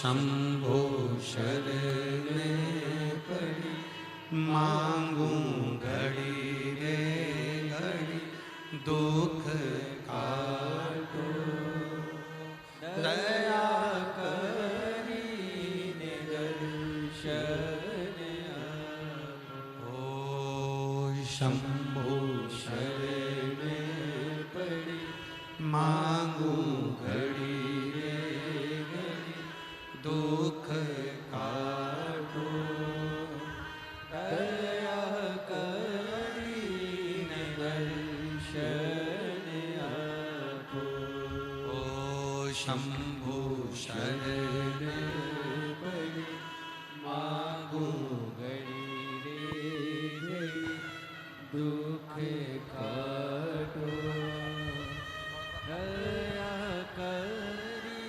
शंभो शरण पड़ी मांगू घड़ी रे घड़ी दुख काटो दया करी दर्शन ओ शंभो शरण पड़ी मांगू घड़ी दुख काटो दया करी दर्शन आपो ओ शंभु शरण पड़ी मांगू घड़ी रे दुख काटो दया करी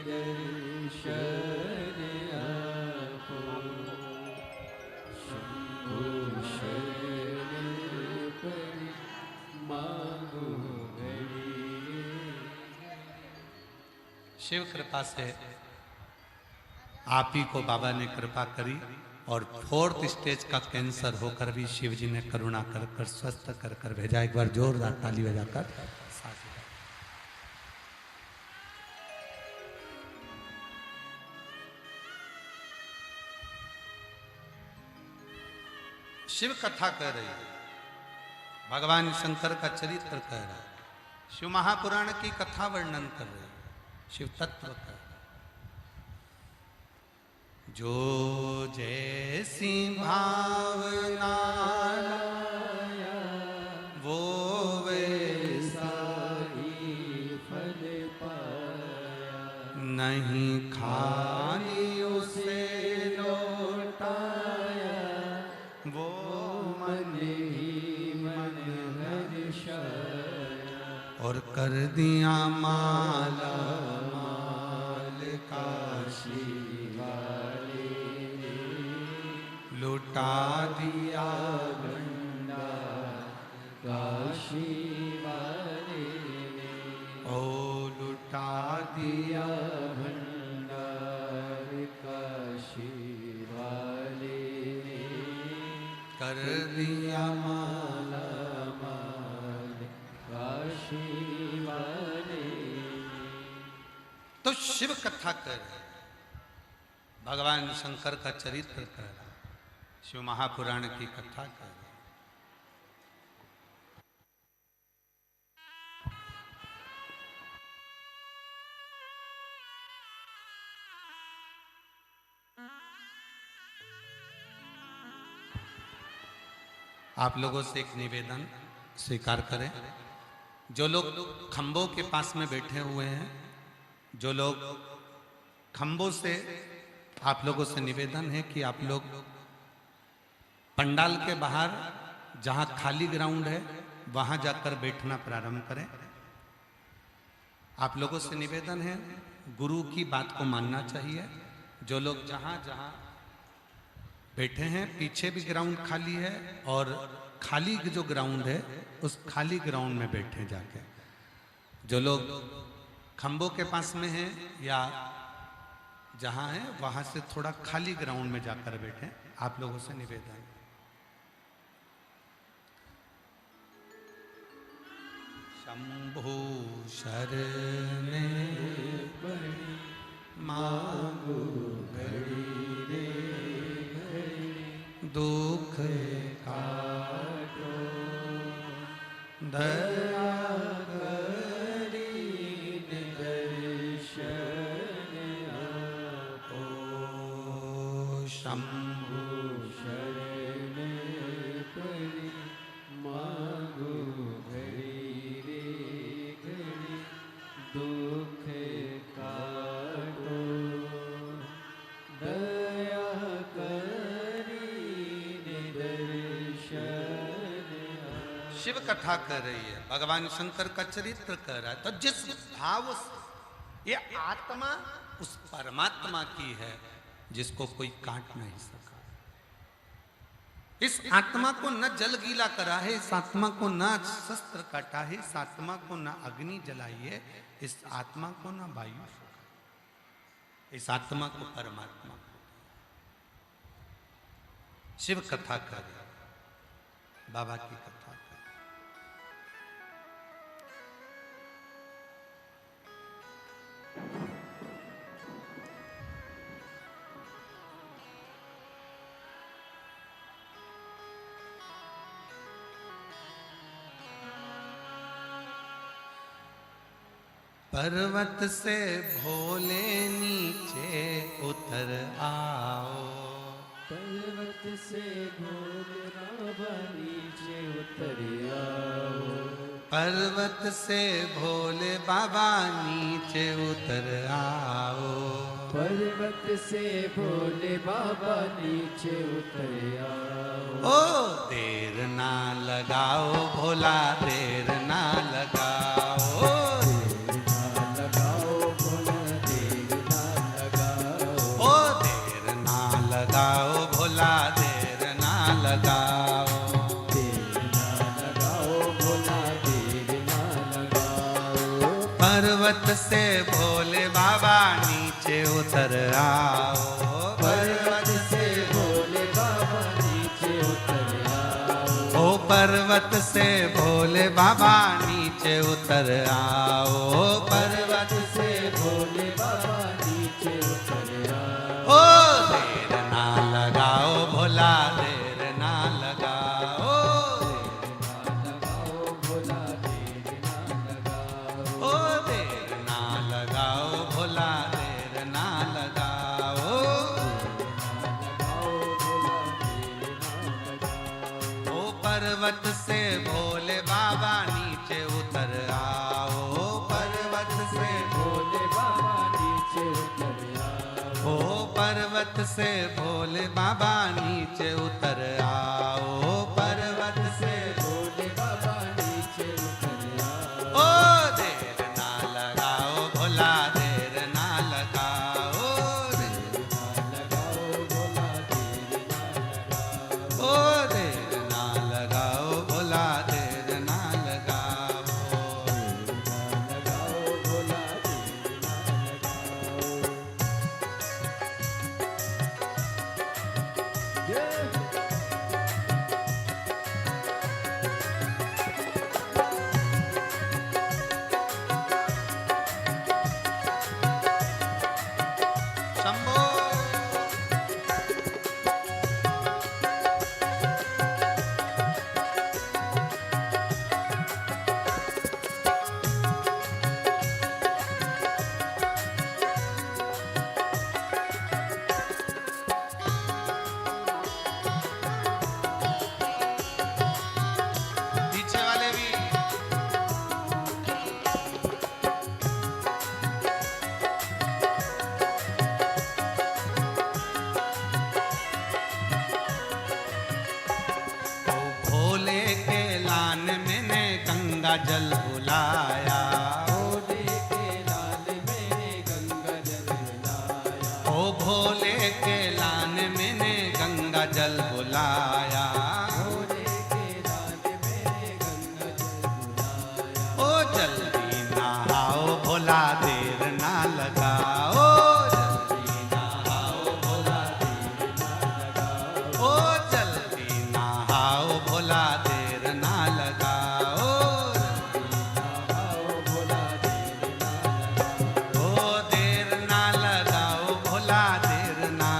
दर्शन आपो शंभु शरण पड़ी मांगू घड़ी। शिव कृपा से आप ही को बाबा ने कृपा करी और 4th स्टेज का कैंसर होकर भी शिव जी ने करुणा कर स्वस्थ कर भेजा। एक बार जोरदार ताली बजाकर। शिव कथा कह रही है, भगवान शंकर का चरित्र कह रहा है, शिव महापुराण की कथा वर्णन कर रही है, शिव तत्व कह रहा है। जो जैसी भावना वो वैसा ही फल पाया, नहीं खाली उसे लौटाया, वो मन ही मन हर्षाया, और कर दिया माला माल काशी वाले ने, लुटा दिया भंडार काशी वाले ने, ओ लुटा दिया भंडार काशी वाले ने, कर दिया माला माल काशी वाले। तो शिव कथा कर भगवान शंकर का चरित्र कर, शिव महापुराण की कथा कर। आप लोगों से एक निवेदन स्वीकार करें, जो लोग खंभों के पास में बैठे हुए हैं, जो लोग खंभों से, आप लोगों से निवेदन है कि आप लोग पंडाल के बाहर जहां खाली ग्राउंड है वहां जाकर बैठना प्रारंभ करें। आप लोगों से निवेदन है, गुरु की बात को मानना चाहिए। जो लोग जहां जहां बैठे हैं, पीछे भी ग्राउंड खाली है और खाली जो ग्राउंड है उस खाली ग्राउंड में बैठे जाके। जो लोग खंभों के पास में हैं या जहां है वहां से थोड़ा खाली ग्राउंड में जाकर बैठे, आप लोगों से निवेदन। शंभो शरण पड़ी मांगू घड़ी रे घड़ी दुख काटो दया करी दर्शन आपो शंभो शरण पड़ी मांगू घड़ी रे घड़ी दुख काटो दया करी दर्शन। शिव कथा कर रही है, भगवान शंकर का चरित्र कर रहा है। तो जिस भाव से ये आत्मा उस परमात्मा की है जिसको कोई काट नहीं सका, इस आत्मा को न जल गीला करा है, इस आत्मा को न शस्त्र काटा है, इस आत्मा को न अग्नि जलाई है, इस आत्मा को न वायु इस आत्मा को परमात्मा को। शिव कथा कर, बाबा की कथा कर। पर्वत से भोले नीचे उतर आओ, पर्वत से भोले बाबा नीचे उतर आओ, पर्वत से भोले बाबा नीचे उतर आओ, पर्वत से भोले बाबा नीचे उतर आओ। ओ देर ना लगाओ भोला, देर ना लगाओ, लगाओ भोला, देर ना लगाओ, देर ना लगाओ भोला, देर ना लगाओ। पर्वत से भोले बाबा नीचे उतर आओ, पर्वत से भोले बाबा नीचे उतर आओ, ओ पर्वत से भोले बाबा नीचे उतर आओ, पर्वत से भोले बाबा नीचे उतर आओ। ओ देर ना लगाओ भोला, देर ना लगाओ, भोला देर ना लगाओ, ओ देर ना लगाओ भोला, देर ना लगाओ, ओ पर्वत से भोले बाबा नीचे उतर आओ, पर्वत से भोले बाबा नीचे उतर आओ, ओ पर्वत से भोले बाबा नीचे उतर आओ, पर्वत से भोले बाबा नीचे उतर आओ। ओ देर ना लगाओ भोला, देर ना लगाओ, देर ना लगाओ भोला, देर ना लगाओ, ओ देर ना लगाओ भोला, देर ना लगाओ, ना लगाओ भोला, देर ना लगाओ। शंभो। पीछे वाले भी ओ भोले के लान मैंने गंगा जल बुलाया, भोले के लाल मैंने गंगा जल लाया, ओ भोले के लान मैंने गंगा जल बुलाया, भोले के लाल मैंने गंगा जल लाया। ओ जल्दी नहाओ भोला, देर ना लगाओ, जल्दी नहाओ भोला, देर ना लगाओ, ओ जल्दी नहाओ भोला, देर ना लगाओ, नहाओ भोला, देर ना लगाओ, ओ देर ना लगाओ भोला, देर ना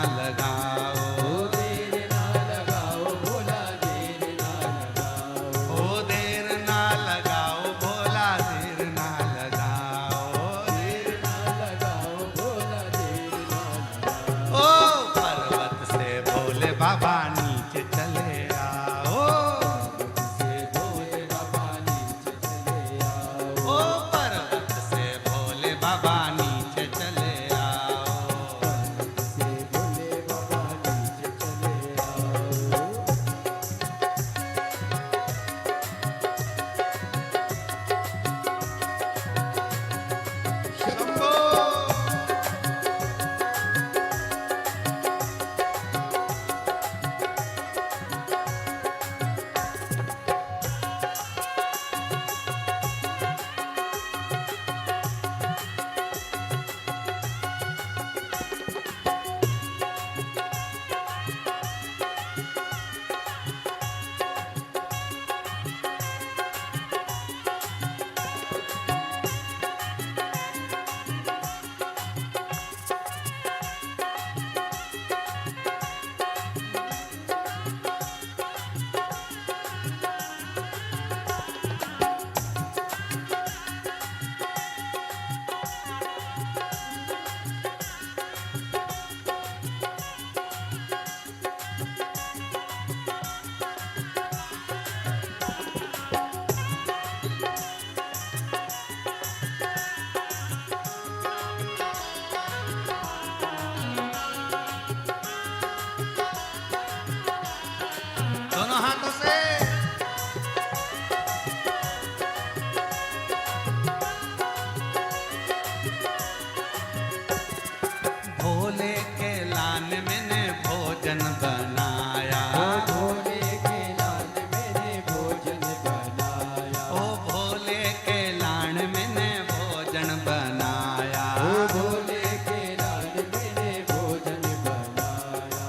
बनाया। ओ भोले के लाल मैंने भोजन बनाया।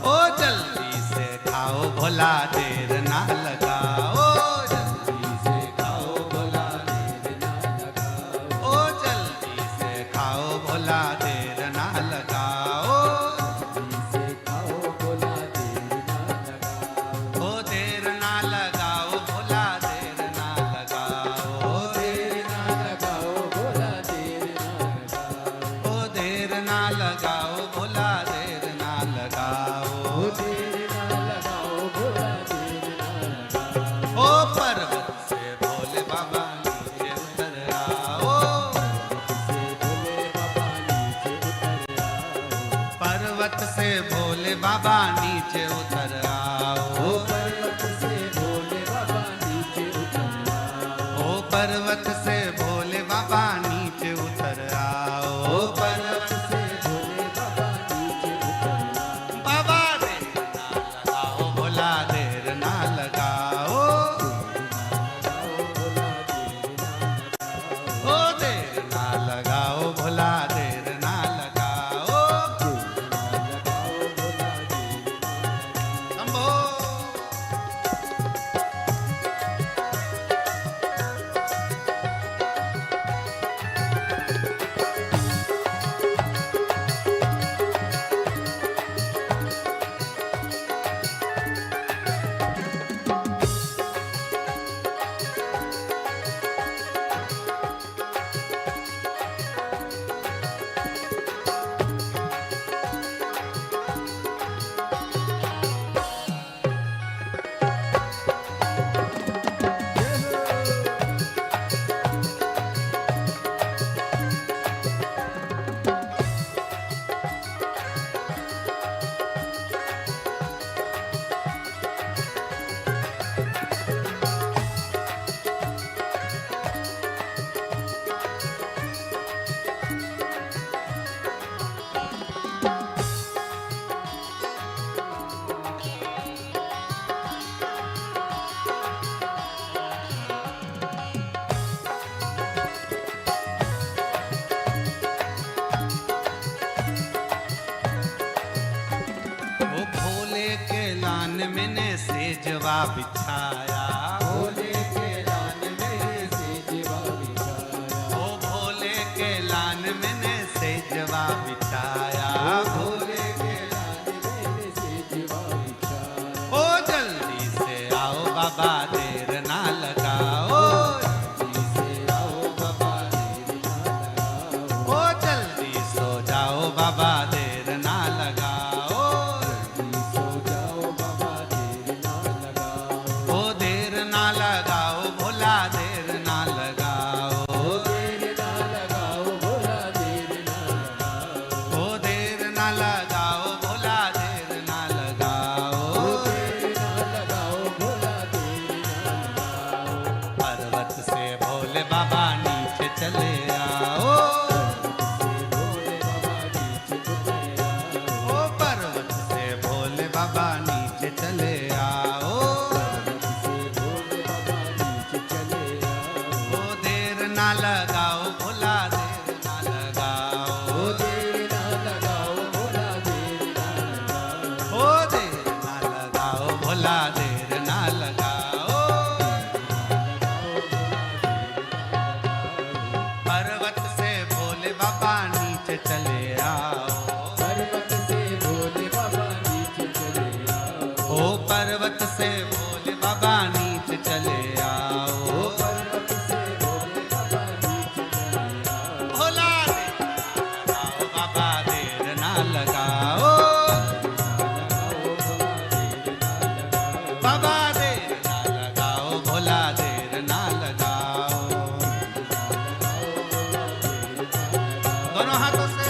ओ जल्दी से खाओ भोला देर ना लगाओ। जल्दी से खाओ भोला देर ना लगाओ। ओ जल्दी से खाओ भोला देर ना लगाओ। जल्दी से खाओ भोला देर ना लगाओ। ओ देर ना लगाओ भोला देर ना लगाओ। ओ देर ना लगाओ भोला देर ना लगाओ। ओ देर ना लगाओ भोला देर ना लगाओ। ओ देर ना लगाओ भोला देर ना लगाओ। ओ पर्वत से भोले बाबा नीचे उतर आओ। से भोले बाबा नीचे उतर आओ। पर्वत से भोले बाबा नीचे उतर आओ। ओ पर्वत से भोले बाबा नीचे उतर आओ। ओ पर्वत से भोले बाबा नीचे उतर आओ। ओ पर्वत से भोले बाबा नीचे उतर आओ। बाबा देर ना लगाओ भोला देर ना लगाओ। ओ देर ना लगाओ भोला देर ना लगाओ। शंभो। ओ भोले के लान मैंने सेजवा बिछाया। भोले के लान में से जीवा बिछाया। ओ भोले के लान मैंने सेजवा बिछाया। भोले के लान में से जीवा बिछाया। ओ जल्दी से आओ बाबा देर ना लगाओ। जल्दी से आओ बाबा देर ना लगाओ। ओ जल्दी सो जाओ बाबा देर ना लगाओ। जल्दी सो जाओ बाबा देर ना लगाओ। ओ देर ना लगाओ भोला देर ना लगाओ। ओ देर ना लगाओ भोला देर ना लगाओ। ओ देर ना लगाओ भोला देर ना लगाओ। ओ देर ना लगाओ भोला देर ना लगाओ। पर्वत से भोले बाबा नीचे चले आओ। से भोले बाबा नीचे उतर आओ। ओ पर्वत से भोले बाबा नीचे चले आओ। से भोले बाबा नीचे चले आओ। ओ देर ना लगाओ भोला देर ना लगाओ। ओ देर ना लगाओ भोला देर ना लगाओ। ओ देर ना लगाओ भोला देर ना लगाओ। पर्वत से भोले बाबा नीचे चले आओ। पर्वत से भोले बाबा नीचे चले आओ। ओ पर्वत से भोले बाबा नीचे चले आओ। ओ पर्वत से भोले बाबा नीचे चले आओ। भोला देर ना लगाओ बाबा देर ना लगाओ। बाबा देर ना लगाओ भोला देर ना लगाओ। दोनों हाथों से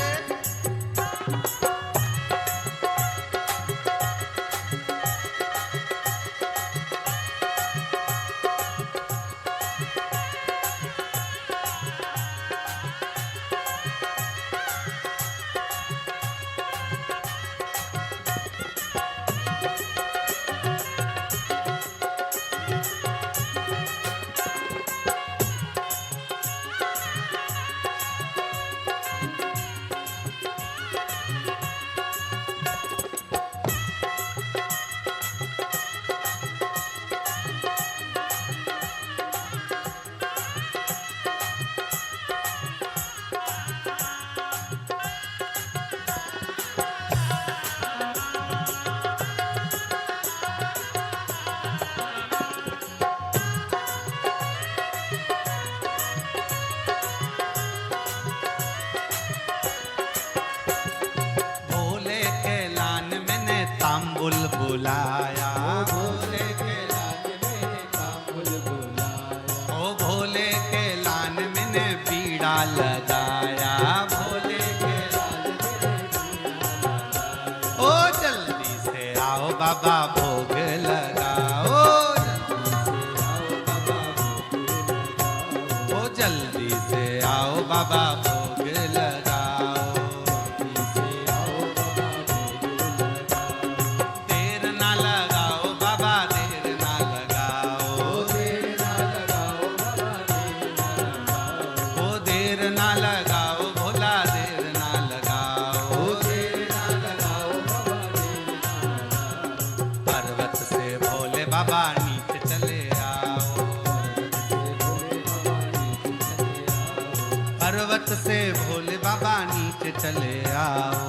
बाबा भोग लगाओ, ओ जल्दी से आओ बाबा भोग लगाओ, देर ना लगाओ बाबा देर ना लगाओ, ओ देर ना लगाओ भोला देर ना लगाओ, पर्वत से भोले बाबा नीचे चले आओ, पर्वत से भोले बाबा नीचे चले आओ,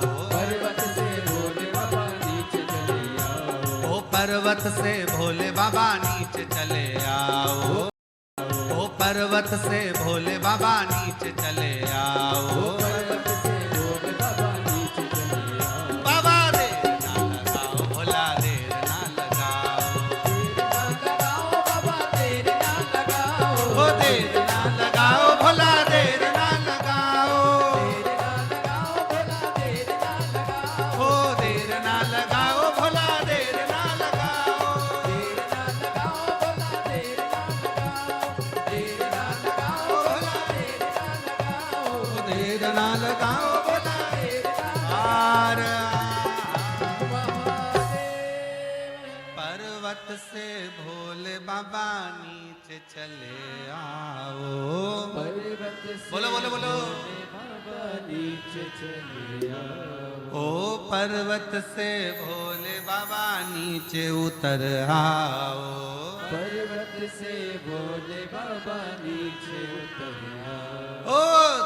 ओ पर्वत से भोले बाबा नीचे चले आओ, ओ पर्वत से भोले बाबा नीचे चले आओ, बाबा देर ना लगाओ भोला देर ना लगाओ, ओ देर ना लगाओ भोला देर ना लगाओ, ओ देर ना लगाओ भोला देर ना लगाओ, ओ देर ना लगाओ भोला आर पर्वत से भोले बाबा नीचे चले आओ, बोलो बोलो बोलो, नीचे चले आओ, ओ पर्वत से भोले बाबा नीचे उतर आओ, पर्वत से भोले बाबा नीचे उतर आओ, ओ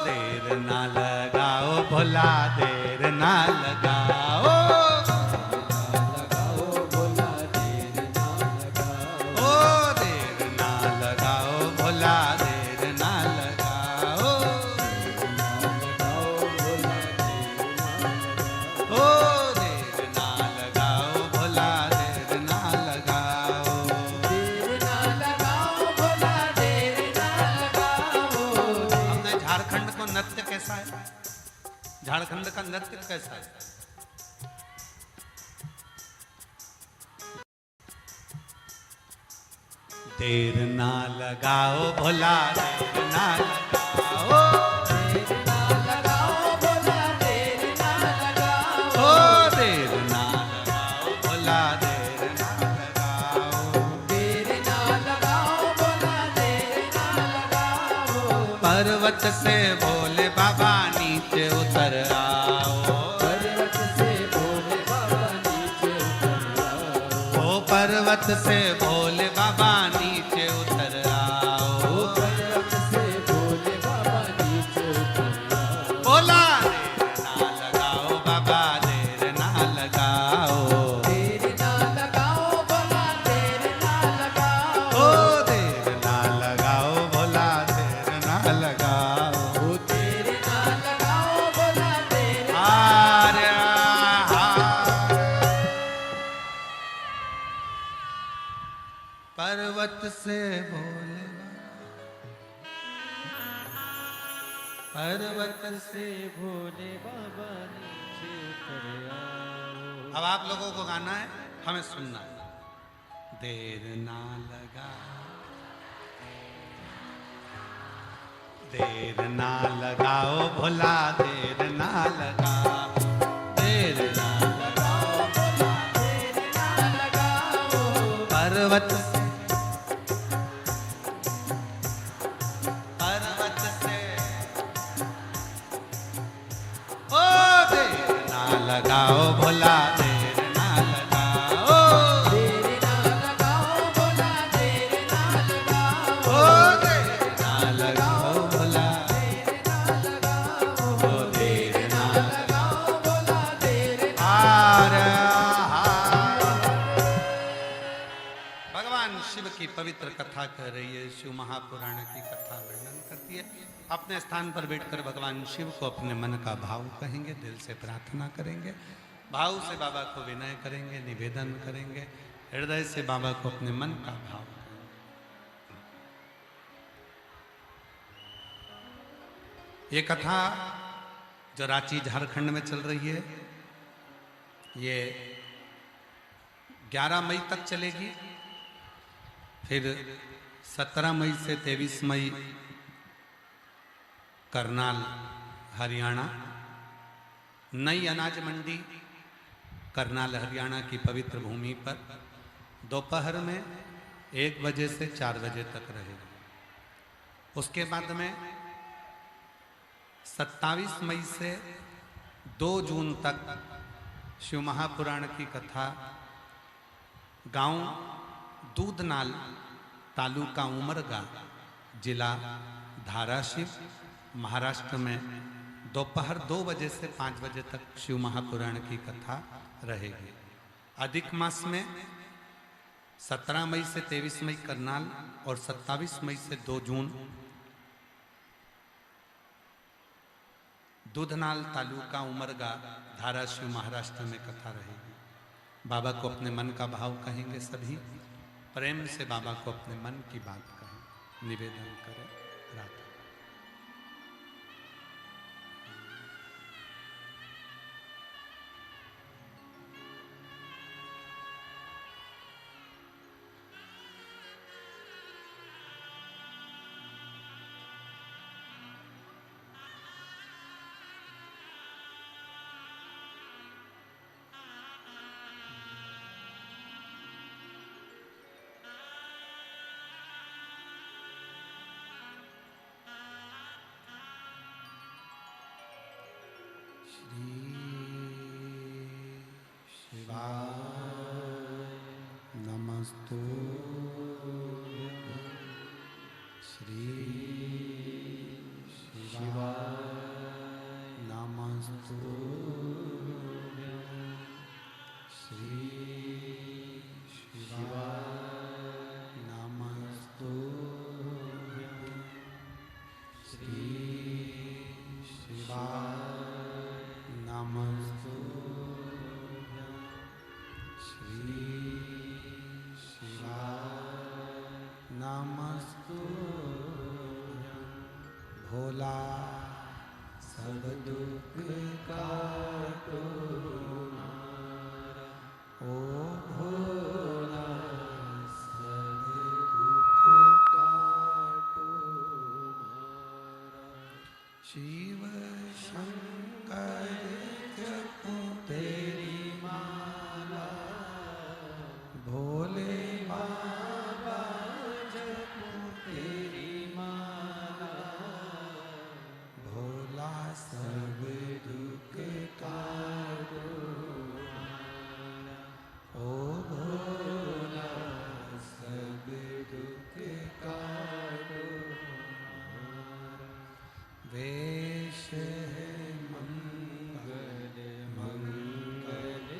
देर ना लगाओ भोला देर ना लगाओ, लगाओ भोला देर ना लगाओ, ओ देर ना लगाओ भोला देर ना लगाओ, लगाओ भोला देर ना लगाओ, ओ देर ना लगाओ भोला देर ना लगाओ, देर ना लगाओ भोला देर ना लगाओ, हमने झारखंड को नृत्य कैसा है, झारखंड का नृत्य कैसा है, देर ना लगाओ भोला देर ना लगाओ, देर ना लगाओ भोला देर ना लगाओ, ओ देर ना लगाओ भोला देर ना लगाओ, देर ना लगाओ भोला देर ना लगाओ, पर्वत से भोले बाबा नीचे उतर आओ, पर्वत से भोले बाबा नीचे उतर आओ, ओ पर्वत से भोले बाबा नीचे उतर आओ, पर्वत से भोले बाबा नीचे उतर आओ, भोला देर ना लगाओ बाबा देर ना लगाओ, देर ना लगाओ भोला देर ना लगाओ, ओ देर ना लगाओ भोला देर ना लगाओ, ओ देर ना लगाओ भोला देर ना आर्य पर्वत से भोले पर्वत से से भोले बाबा नीचे उतर आओ, अब आप लोगों को गाना है, हमें सुनना है, देर ना लगा देर ना लगाओ भोला देर ना लगाओ, देर ना लगाओ भोला देर ना लगाओ, पर्वत से ओ देर ना लगाओ भोला देर ना लगाओ, देर ना लगाओ भोला देर ना लगाओ, ओ देर ना लगाओ भोला, देर ना लगाओ, ओ देर ना लगाओ भोला देर ना आर भगवान शिव की पवित्र कथा कह रही है, शिव महापुराण की कथा वर्णन करती है। अपने स्थान पर बैठकर भगवान शिव को अपने मन का भाव कहेंगे, दिल से प्रार्थना करेंगे, भाव से बाबा को विनय करेंगे, निवेदन करेंगे, हृदय से बाबा को अपने मन का भाव करेंगे। ये कथा जो रांची झारखंड में चल रही है, ये 11 मई तक चलेगी। फिर 17 मई से 23 मई करनाल हरियाणा, नई अनाज मंडी करनाल हरियाणा की पवित्र भूमि पर दोपहर में 1 बजे से 4 बजे तक रहेगी। उसके बाद में 27 मई से 2 जून तक शिव महापुराण की कथा गांव दूधनाल, तालुका उमरगा, जिला धाराशिव, महाराष्ट्र में दोपहर 2 बजे से 5 बजे तक शिव महापुराण की कथा रहेगी। अधिक मास में 17 मई से 23 मई करनाल और 27 मई से 2 जून दूधनाल, तालुका उमरगा, धाराशिव, महाराष्ट्र में कथा रहेगी। बाबा को अपने मन का भाव कहेंगे, सभी प्रेम से बाबा को अपने मन की बात कहें, निवेदन करें। राधा नमस्तु श्री शिवाय नमस्तु श्री शिवाय नमस्तु श्री शिवाय नमस्तु श्री नमस्तु भोला सब दुख काटो हमारा, ओ भोला सब दुख काटो हमारा। शिव शंकर जपो तेरी माला, भोले बाबा जपो तेरी माला, भोला सब दुख काटो हमारा, ओ भोला सब दुख काटो हमारा। वेश है मंगल मंगलकारी,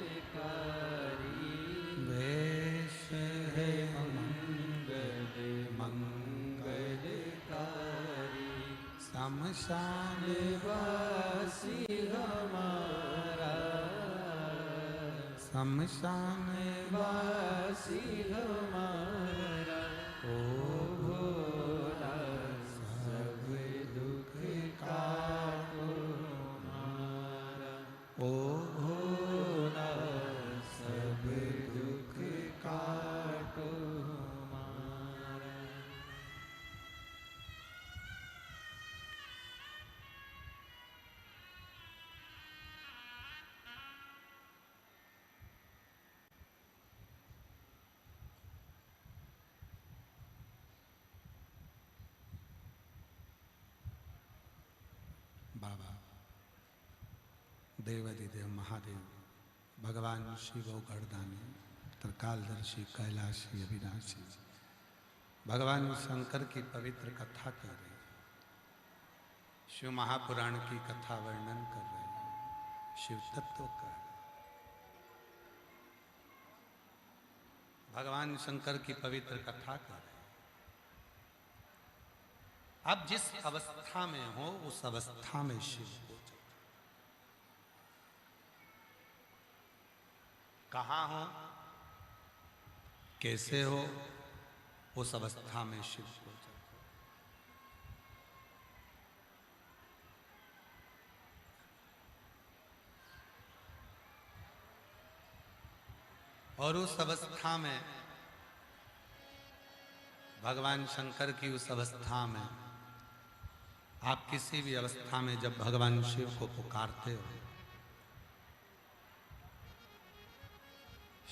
वेश है मंगल मंगलकारी, शमशान वासी हमारा, शमशान वासी हमारा, ओ भोला सब दुख काटो हमारा, ओ भोला सब दुख काटो हमारा। बाबा देवाधिदेव महादेव, भगवान शिव गढ़दानी, त्रिकालदर्शी, कैलाशी, अविनाशी, भगवान शंकर की पवित्र कथा कर रहे हैं, शिव महापुराण की कथा वर्णन कर रहे हैं, शिव तत्व कर रहे हैं। भगवान शंकर की पवित्र कथा कर रहे हैं। आप जिस अवस्था में हो उस अवस्था में शिव को कहाँ हो, कैसे हो, उस अवस्था में शिव को और उस अवस्था में भगवान शंकर की उस अवस्था में आप किसी भी अवस्था में जब भगवान शिव को पुकारते हो,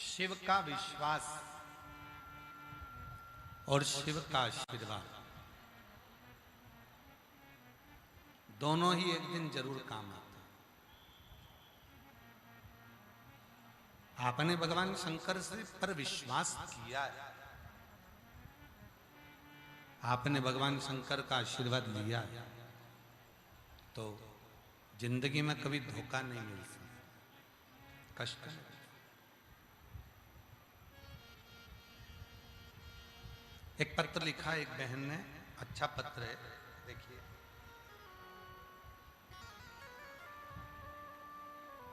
शिव का विश्वास और शिव का आशीर्वाद दोनों ही एक दिन जरूर काम आते हैं। आपने भगवान शंकर से पर विश्वास किया है, आपने भगवान शंकर का आशीर्वाद लिया है, तो जिंदगी में कभी धोखा नहीं मिल सकता, कष्ट नहीं। एक पत्र लिखा एक बहन ने, अच्छा पत्र है, देखिए।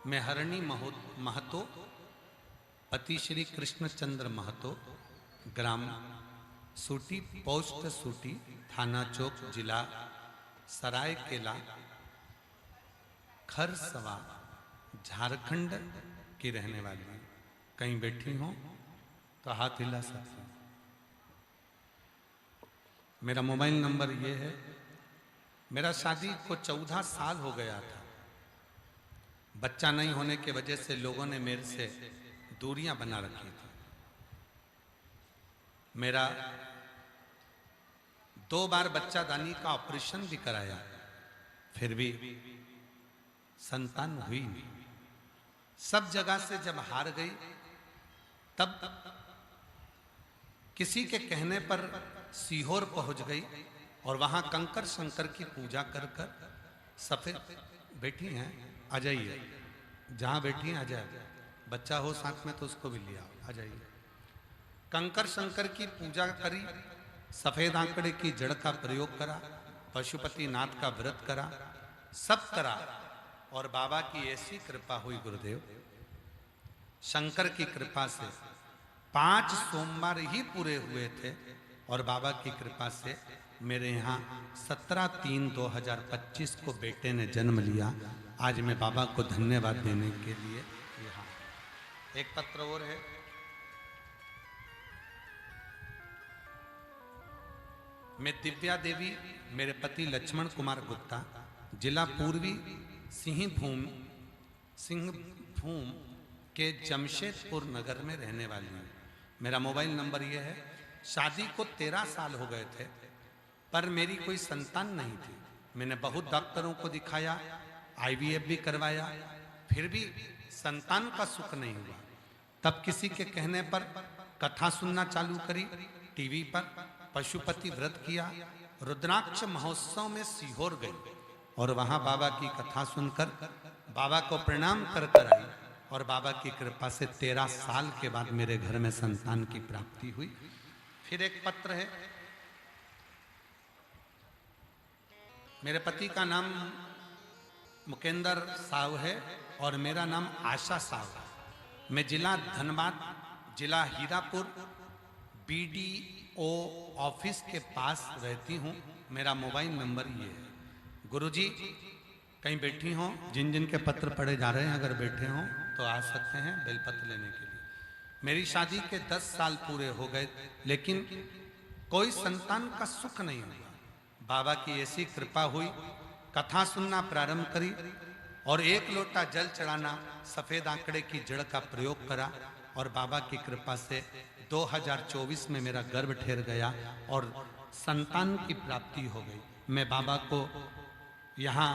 मैं हरणी महतो, पति श्री कृष्णचंद्र महतो, ग्राम सूटी, पोस्ट सूटी, थाना चौक, जिला सरायकेला, खरसवा, झारखंड की रहने वाली है। कहीं बैठी हो तो हाथ हिला सकते। मेरा मोबाइल नंबर ये है। मेरा शादी को 14 साल हो गया था। बच्चा नहीं होने की वजह से लोगों ने मेरे से दूरियां बना रखी थी। मेरा 2 बार बच्चादानी का ऑपरेशन भी कराया, फिर भी संतान हुई नहीं। सब जगह से जब हार गई, तब किसी के कहने पर सीहोर पहुंच गई और वहां कंकर शंकर की पूजा कर कर, सफेद बैठी हैं, आ जाइए, जहां बैठी हैं आ जाइए, बच्चा हो साथ में तो उसको भी लिया, आ जाइए। कंकर शंकर की पूजा करी, सफेद आंकड़े की जड़ का प्रयोग करा, पशुपति नाथ का व्रत करा, सब करा, और बाबा की ऐसी कृपा हुई गुरुदेव, शंकर की कृपा से 5 सोमवार ही पूरे हुए थे और बाबा की कृपा से मेरे यहाँ 17/3/2025 को बेटे ने जन्म लिया। आज मैं बाबा को धन्यवाद देने के लिए यहाँ। एक पत्र और है। मैं दिव्या देवी, मेरे पति लक्ष्मण कुमार गुप्ता, जिला पूर्वी सिंहभूम के जमशेदपुर नगर में रहने वाली हूँ। मेरा मोबाइल नंबर ये है। शादी को 13 साल हो गए थे, पर मेरी कोई संतान नहीं थी। मैंने बहुत डॉक्टरों को दिखाया, IVF भी करवाया, फिर भी संतान का सुख नहीं हुआ। तब किसी के कहने पर कथा सुनना चालू करी, टीवी पर पशुपति व्रत किया, रुद्राक्ष महोत्सव में सीहोर गई और वहां बाबा की कथा सुनकर बाबा को प्रणाम कर कर आई और बाबा की कृपा से 13 साल के बाद मेरे घर में संतान की प्राप्ति हुई। फिर एक पत्र है। मेरे पति का नाम मुकेंद्र साहु है और मेरा नाम आशा साहु है। मैं जिला धनबाद, जिला हीरापुर, BDO ऑफिस के पास रहती हूँ। मेरा मोबाइल नंबर ये है। गुरुजी कहीं बैठी हो, जिन जिन के पत्र पढ़े जा रहे हैं, अगर बैठे हों तो आ सकते हैं बेलपत्र लेने के लिए। मेरी शादी के 10 साल पूरे हो गए, लेकिन कोई संतान का सुख नहीं हुआ। बाबा की ऐसी कृपा हुई, कथा सुनना प्रारंभ करी और 1 लोटा जल चढ़ाना, सफेद आंकड़े की जड़ का प्रयोग करा और बाबा की कृपा से 2024 में मेरा गर्भ ठहर गया और संतान की प्राप्ति हो गई। मैं बाबा को यहाँ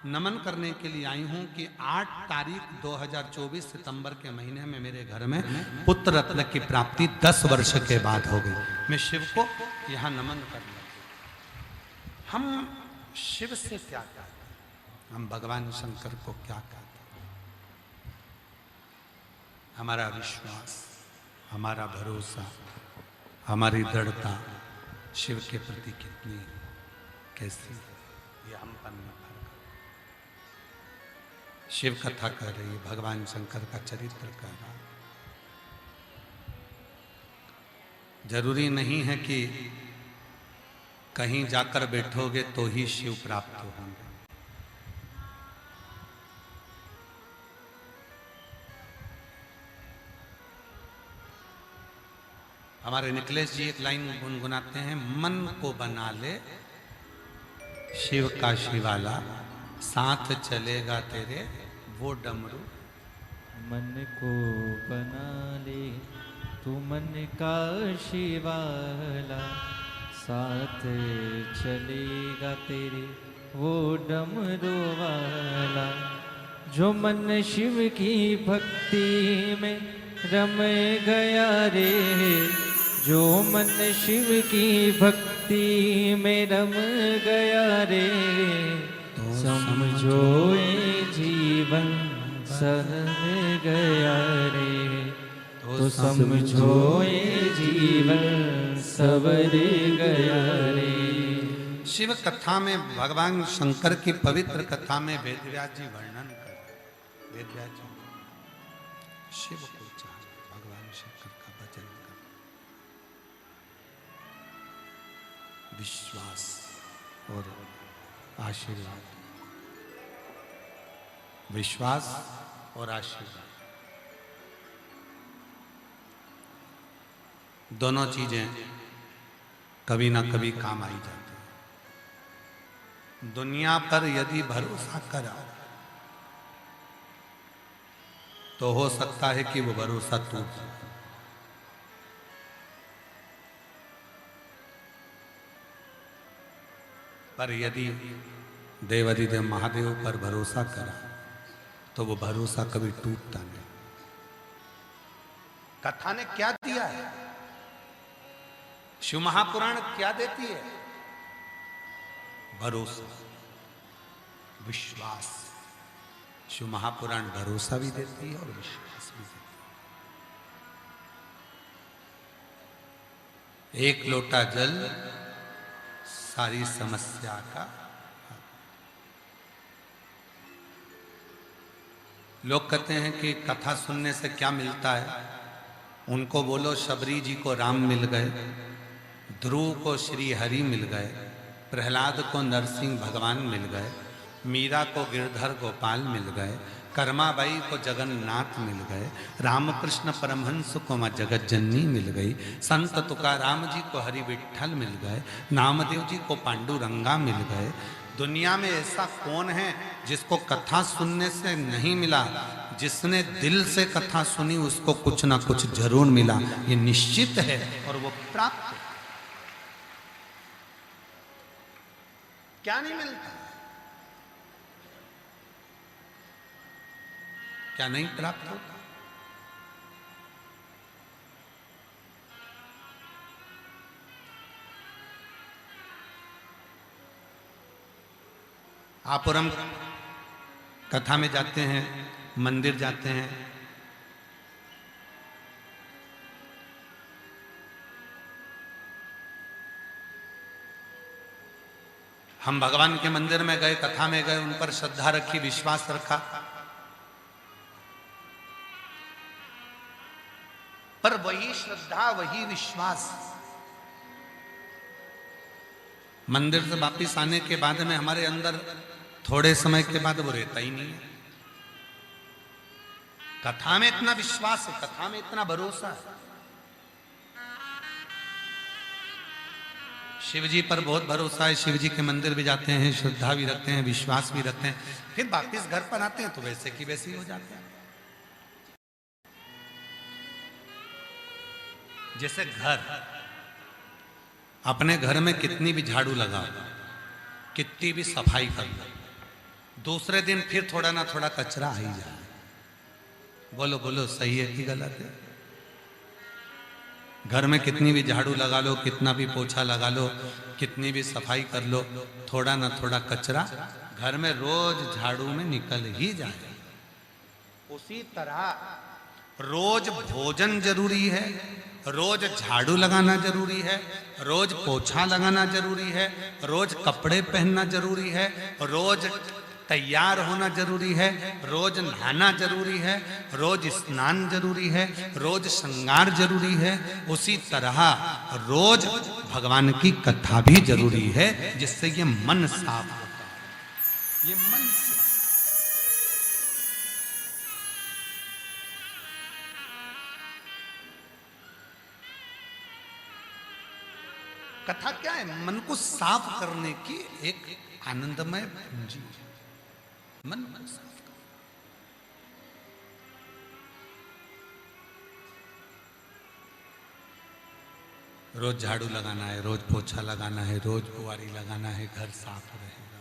नमन करने के लिए आई हूँ कि 8 तारीख 2024 सितंबर के महीने में मेरे घर में पुत्र रत्न की प्राप्ति 10 वर्ष के बाद हो गई। मैं शिव को यहाँ नमन करना। हम शिव से क्या कहते हैं? हम भगवान शंकर को क्या कहते हैं? हमारा विश्वास, हमारा भरोसा, हमारी दृढ़ता शिव के प्रति कितनी कैसी है, ये हम पर निर्भर करता है। शिव कथा कर रही है, भगवान शंकर का चरित्र कर रहा है। जरूरी नहीं है कि कहीं जाकर बैठोगे तो ही शिव प्राप्त होंगे। हमारे निकलेश जी एक लाइन गुनगुनाते हैं, मन को बना ले शिव का शिवाला, साथ चलेगा तेरे वो डमरू। मन को बना ले तू मन का शिवाला, साथ चलेगा तेरे वो डमरू वाला। जो मन शिव की भक्ति में रम गया रे, जो मन शिव की भक्ति में रम गया रे, समझो ये जीवन सर गया रे, तो समझो ये जीवन सवर गया रे। शिव कथा में भगवान शंकर की पवित्र कथा में वेदव्यास जी वर्णन कर रहे हैं। वेदव्यास जी शिव को चाह, भगवान शंकर का भजन कर, विश्वास और आशीर्वाद, विश्वास और आशीर्वाद दोनों चीजें कभी ना कभी काम आई जाती है। दुनिया पर यदि भरोसा करा तो हो सकता है कि वो भरोसा टूट जाए, पर यदि देवाधिदेव महादेव पर भरोसा करा तो वो भरोसा कभी टूटता नहीं। कथा ने क्या दिया है? शिव महापुराण क्या देती है? भरोसा, विश्वास। शिव महापुराण भरोसा भी देती है और विश्वास भी देती है। एक लोटा जल सारी समस्या का। लोग कहते हैं कि कथा सुनने से क्या मिलता है? उनको बोलो शबरी जी को राम मिल गए, ध्रुव को श्री हरि मिल गए, प्रहलाद को नरसिंह भगवान मिल गए, मीरा को गिरधर गोपाल मिल गए, कर्माबाई को जगन्नाथ मिल गए, रामकृष्ण परमहंस को माँ जगत जननी मिल गई, संत तुकाराम जी को हरि विठ्ठल मिल गए, नामदेव जी को पांडुरंगा मिल गए। दुनिया में ऐसा कौन है जिसको कथा सुनने से नहीं मिला? जिसने दिल से कथा सुनी उसको कुछ ना कुछ जरूर मिला, ये निश्चित है और वो प्राप्त है। क्या नहीं मिलता? क्या नहीं प्राप्त होता? आप और हम कथा में जाते हैं, मंदिर जाते हैं, हम भगवान के मंदिर में गए, कथा में गए, उन पर श्रद्धा रखी, विश्वास रखा, पर वही श्रद्धा, वही विश्वास मंदिर से वापिस आने के बाद में हमारे अंदर थोड़े समय के बाद वो रहता ही नहीं है। कथा में इतना विश्वास है, कथा में इतना भरोसा है, शिव जी पर बहुत भरोसा है, शिव जी के मंदिर भी जाते हैं, श्रद्धा भी रखते हैं, विश्वास भी रखते हैं, फिर वापिस घर पर आते हैं तो वैसे की वैसे ही हो जाते हैं। जैसे घर, अपने घर में कितनी भी झाड़ू लगाओ, कितनी भी सफाई कर लो, दूसरे दिन फिर थोड़ा ना थोड़ा कचरा आ ही जाए। बोलो बोलो, सही है कि गलत है? घर में कितनी भी झाड़ू लगा लो, कितना भी पोछा लगा लो, कितनी भी सफाई कर लो, थोड़ा ना थोड़ा कचरा घर में रोज झाड़ू में निकल ही जाए। उसी तरह रोज भोजन जरूरी है, रोज झाड़ू लगाना जरूरी है, रोज पोछा लगाना जरूरी है, रोज कपड़े पहनना जरूरी है, रोज तैयार होना जरूरी है, रोज नहाना जरूरी है, रोज स्नान जरूरी है, रोज श्रृंगार जरूरी है। उसी तरह रोज भगवान की कथा भी जरूरी है, जिससे ये मन साफ होता है। ये मन से कथा क्या है? मन को साफ करने की एक आनंदमय पूंजी। मन साफ कर। रोज झाड़ू लगाना है, रोज पोछा लगाना है, रोज बुआरी लगाना है, घर साफ रहेगा।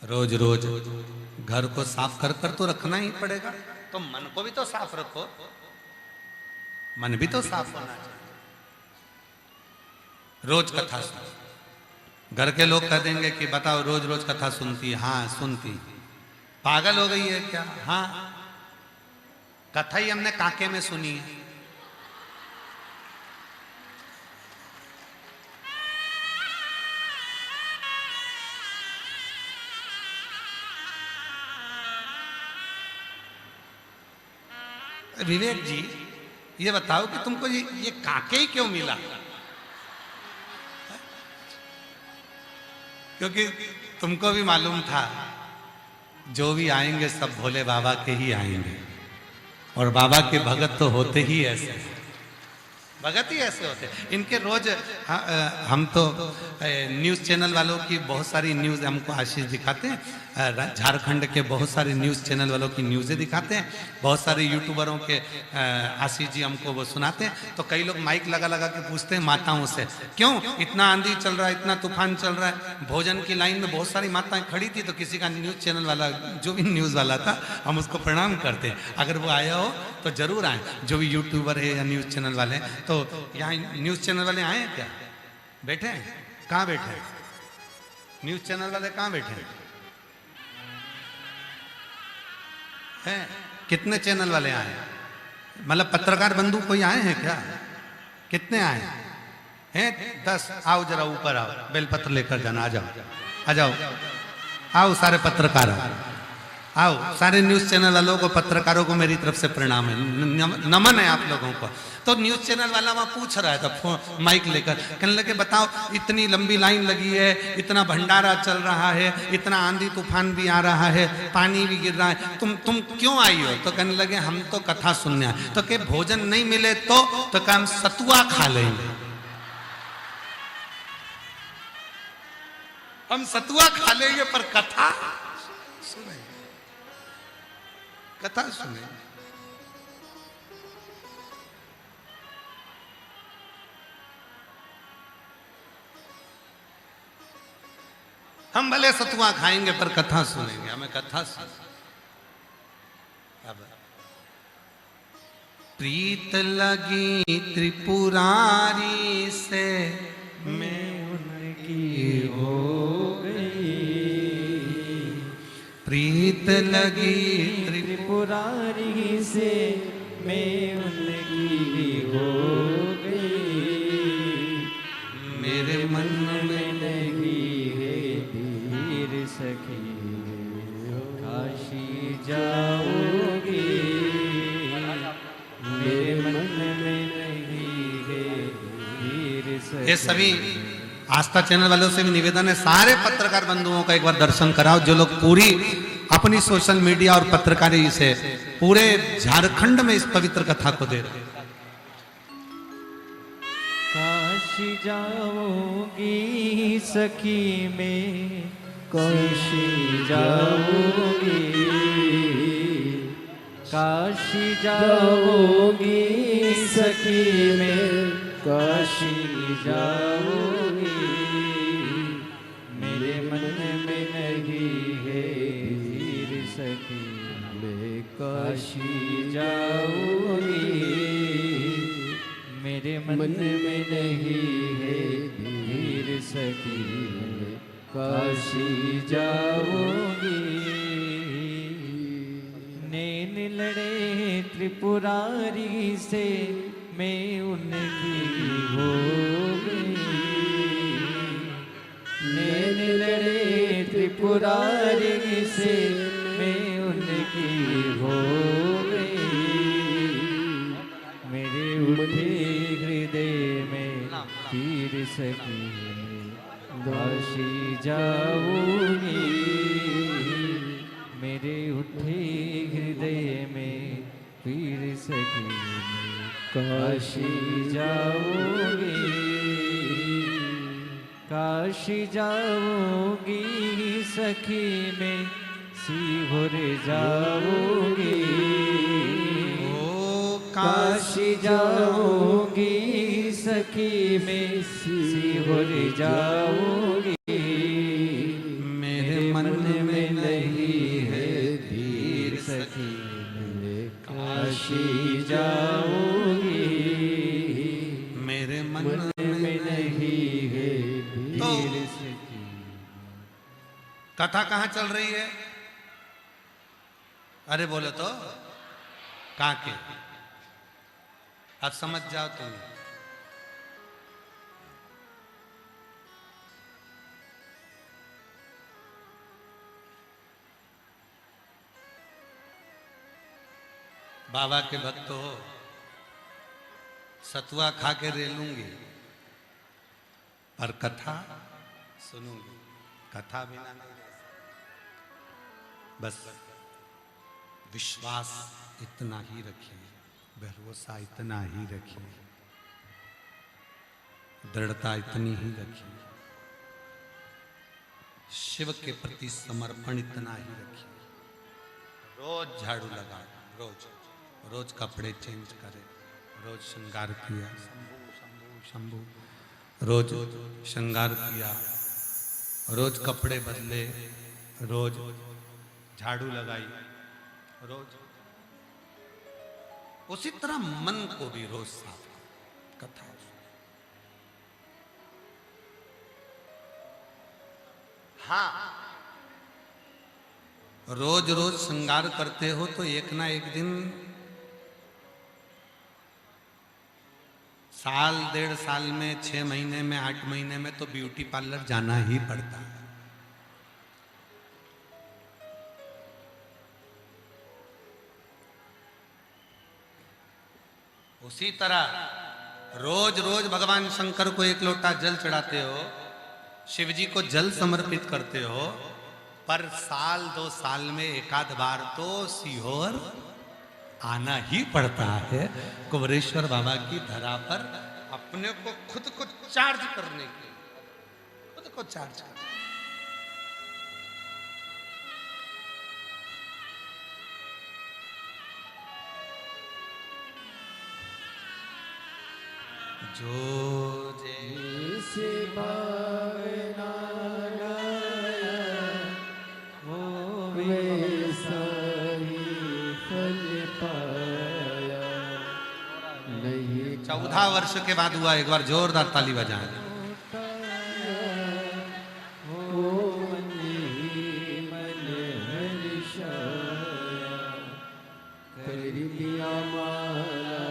रोज रोज घर को साफ कर कर तो रखना ही पड़ेगा। तो मन को भी तो साफ रखो, मन भी तो साफ होना चाहिए। रोज कथा सुनो। घर के लोग कह देंगे कि बताओ रोज रोज कथा सुनती? हाँ सुनती। पागल हो गई है क्या? हाँ, कथा ही हमने काके में सुनी है। विवेक जी ये बताओ कि तुमको ये काके ही क्यों मिला? क्योंकि तुमको भी मालूम था जो भी आएंगे सब भोले बाबा के ही आएंगे, और बाबा के भगत तो होते ही ऐसे, भगत ही ऐसे होते। इनके रोज हम तो न्यूज़ चैनल वालों की बहुत सारी न्यूज़ हमको आशीष दिखाते हैं, झारखंड के बहुत सारे न्यूज़ चैनल वालों की न्यूज़ें दिखाते हैं, बहुत सारे यूट्यूबरों के आशीष जी हमको वो सुनाते हैं। तो कई लोग माइक लगा लगा के पूछते हैं माताओं से, क्यों इतना आंधी चल रहा है, इतना तूफान चल रहा है? भोजन की लाइन में बहुत सारी माताएं खड़ी थी, तो किसी का न्यूज़ चैनल वाला जो भी न्यूज़ वाला था हम उसको प्रणाम करते हैं। अगर वो आया हो तो जरूर आए, जो भी यूट्यूबर है या न्यूज़ चैनल वाले हैं। तो यहाँ न्यूज़ चैनल वाले आए हैं क्या? बैठे हैं? कहाँ बैठे हैं? न्यूज़ चैनल वाले कहाँ बैठे हैं? कितने चैनल वाले आए? मतलब पत्रकार बंधु कोई आए हैं क्या? कितने आए हैं? 10। आओ जरा ऊपर आओ, बेलपत्र लेकर जाना। आ जाओ, आ जाओ, आओ सारे पत्रकार आओ। सारे न्यूज़ चैनल वालों को, पत्रकारों को मेरी तरफ से प्रणाम है, नमन है आप लोगों को। तो न्यूज़ चैनल वाला वहाँ पूछ रहा है, तो माइक लेकर कहने लगे बताओ इतनी लंबी लाइन लगी है, इतना भंडारा चल रहा है, इतना आंधी तूफान भी आ रहा है, पानी भी गिर रहा है, तुम क्यों आई हो? तो कहने लगे हम तो कथा सुनने आए। तो क्या भोजन नहीं मिले तो क्या हम सतुआ खा लेंगे? हम सतुआ खा लेंगे पर कथा सुनेंगे, कथा सुने। हम भले सतुआ खाएंगे पर कथा सुनेंगे, हमें कथा सुन। अब प्रीत लगी त्रिपुरारी से मैं उनकी हो गई, प्रीत लगी त्रिपुरारी से मैं उनकी हो गई, मेरे मन में नहीं है धीर सखी, काशी जाओगी, मेरे मन में नहीं है धीर सखी। ये सभी आस्था चैनल वालों से भी निवेदन है, सारे पत्रकार बंधुओं का एक बार दर्शन कराओ, जो लोग पूरी अपनी सोशल मीडिया और पत्रकारी से पूरे झारखंड में इस पवित्र कथा को दे रहे हैं। काशी जाऊंगी सखी में, काशी जाऊंगी, काशी जाऊंगी सखी में, काशी जाऊंगी, मेरे मन में नहीं है धीर सखी, मैं काशी जाऊंगी, मेरे मन में नहीं है धीर सखी, काशी जाऊंगी, नैन लड़े त्रिपुरारी से मैं उनकी हो गई, नैन लड़े त्रिपुरारी से मैं उनकी हो गई, मेरे उठे हृदय में तीर सखी, काशी जाऊंगी, मेरे उठे हृदय में तीर सखी, काशी जाऊंगी, काशी जाऊंगी सखी मैं सीहोर जाऊंगी ओ काशी जाऊंगी सखी मैं सीहोर जाऊंगी मेरे मन में नहीं है धीर सखी मैं काशी जाऊंगी मेरे मन में नहीं है तो धीर सखी। कथा कहाँ चल रही है? अरे बोलो तो कहाँ के? अब समझ जाओ तुम। बाबा के भक्त हो, सतुआ खा के रेलूंगी पर कथा सुनूंगी, कथा बिना नहीं रह सकती। बस विश्वास इतना ही रखिए, भरोसा इतना ही रखिए, दृढ़ता इतनी ही रखिए, शिव के प्रति समर्पण इतना ही रखिए। रोज झाड़ू लगाओ, रोज रोज कपड़े चेंज करे, रोज श्रृंगार किया, शंभू शंभू शंभू, रोज श्रृंगार किया, रोज कपड़े बदले, रोज झाड़ू लगाई, रोज उसी तरह मन को भी रोज साफ करो। कथा हाँ, रोज रोज श्रृंगार करते हो तो एक ना एक दिन, साल 1.5 साल में, 6 महीने में, 8 महीने में तो ब्यूटी पार्लर जाना ही पड़ता है। उसी तरह रोज रोज भगवान शंकर को 1 लोटा जल चढ़ाते हो, शिव जी को जल समर्पित करते हो, पर साल 2 साल में 1 आध बार तो सीहोर आना ही पड़ता है कुबरेश्वर बाबा की धरा पर, अपने को खुद को चार्ज करने के लिए, खुद को चार्ज करने। जो जैसे भावना गाया वो वैसा ही फल पाया नहीं। 14 वर्ष के बाद हुआ, एक बार जोरदार ताली बजाएं। वो मन ही मन हर्षाया कर दिया माला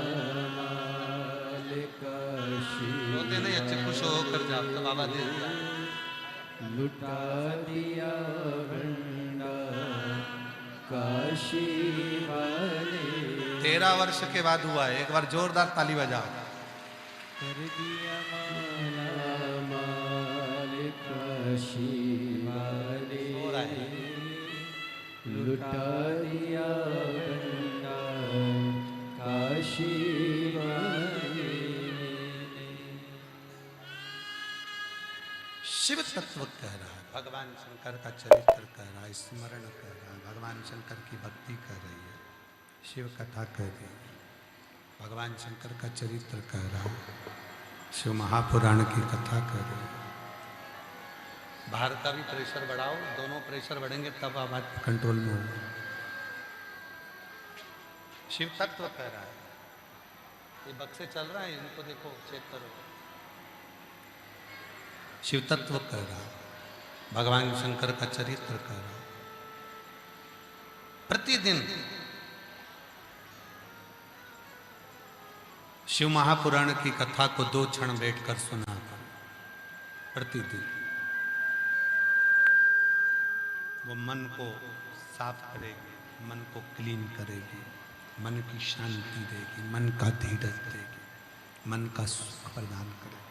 माल काशी रोते नहीं, अच्छे खुश होकर जाओ तो बाबा दे दिया। लुटा दिया भंडार काशी वाले 13 वर्ष के बाद हुआ है, एक बार जोरदार ताली बजाओ। कर दिया माला माल काशी वाले हो रहा है। लुटा दिया भंडार काशी वाले। शिव तत्व कह रहा है, भगवान शंकर का चरित्र कह रहा है, स्मरण कह रहा है, भगवान शंकर की भक्ति कर रही है, शिव कथा कह रही है, भगवान शंकर का चरित्र कह रहा है, शिव महापुराण की कथा कर रही है। बाहर का भी प्रेशर बढ़ाओ, दोनों प्रेशर बढ़ेंगे तब आवाज कंट्रोल में होगा। शिव तत्व कह रहा है, ये बक्से चल रहा है, इनको देखो, चेक करो। शिव तत्व कह रहा है, भगवान शंकर का चरित्र कह रहा है। प्रतिदिन शिव महापुराण की कथा को 2 क्षण बैठकर सुना करो, प्रतिदिन। वो मन को साफ करेगी, मन को क्लीन करेगी, मन की शांति देगी, मन का धीरज देगी, मन का सुख प्रदान करेगी।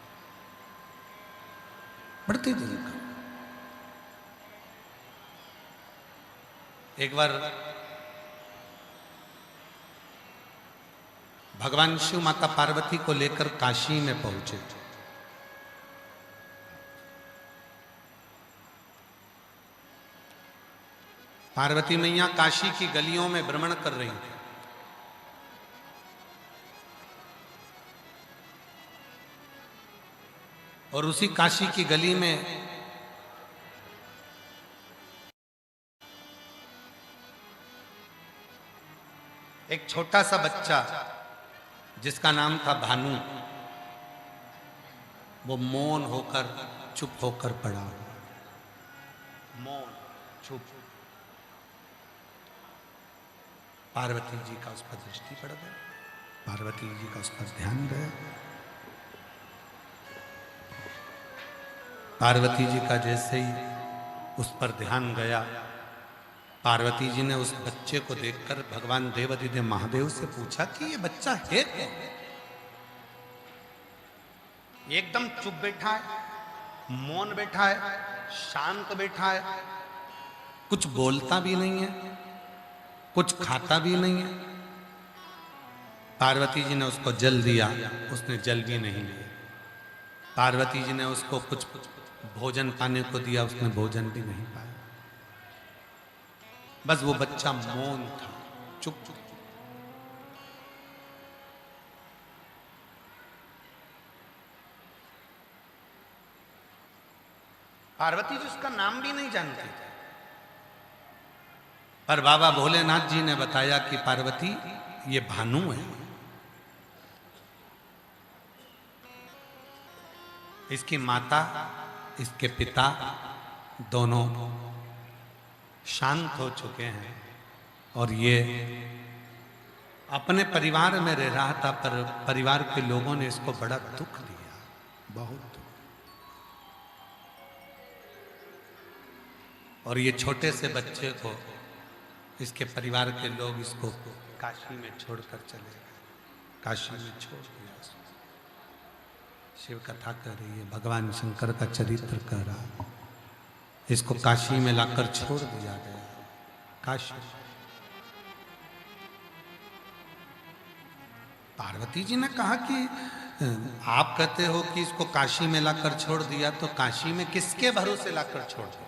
प्रतिदिन का एक बार भगवान शिव माता पार्वती को लेकर काशी में पहुंचे थे। पार्वती मैया काशी की गलियों में भ्रमण कर रही थी। और उसी काशी की गली में एक छोटा सा बच्चा जिसका नाम था भानु, वो मौन होकर चुप होकर पड़ा। मौन चुप। पार्वती जी का उस पर दृष्टि पड़ गई, पार्वती जी का उस पर ध्यान गया। पार्वती जी का जैसे ही उस पर ध्यान गया, पार्वती जी ने उस बच्चे को देखकर भगवान देवाधिदेव महादेव से पूछा कि ये बच्चा है कौन? एकदम चुप बैठा है, मौन बैठा है, शांत बैठा है, कुछ बोलता भी नहीं है, कुछ खाता भी नहीं है। पार्वती जी ने उसको जल दिया, उसने जल भी नहीं लिया। पार्वती जी ने उसको कुछ भोजन पाने को दिया, उसने भोजन भी नहीं पाया। बस वो बच्चा मौन था, चुप। पार्वती जी उसका नाम भी नहीं जानती थी, पर बाबा भोलेनाथ जी ने बताया कि पार्वती ये भानु है। इसकी माता, इसके पिता दोनों शांत हो चुके हैं और ये अपने परिवार में रह रहा था, पर परिवार के लोगों ने इसको बड़ा दुख दिया, बहुत दुख। और ये छोटे से बच्चे को इसके परिवार के लोग इसको काशी में छोड़कर चले गए, काशी में छोड़ दिया। शिव कथा कर रही है, भगवान शंकर का चरित्र कर रहा, इसको काशी में लाकर छोड़ दिया गया। काशी। पार्वती जी ने कहा कि आप कहते हो कि इसको काशी में लाकर छोड़ दिया, तो काशी में किसके भरोसे लाकर छोड़ दिया?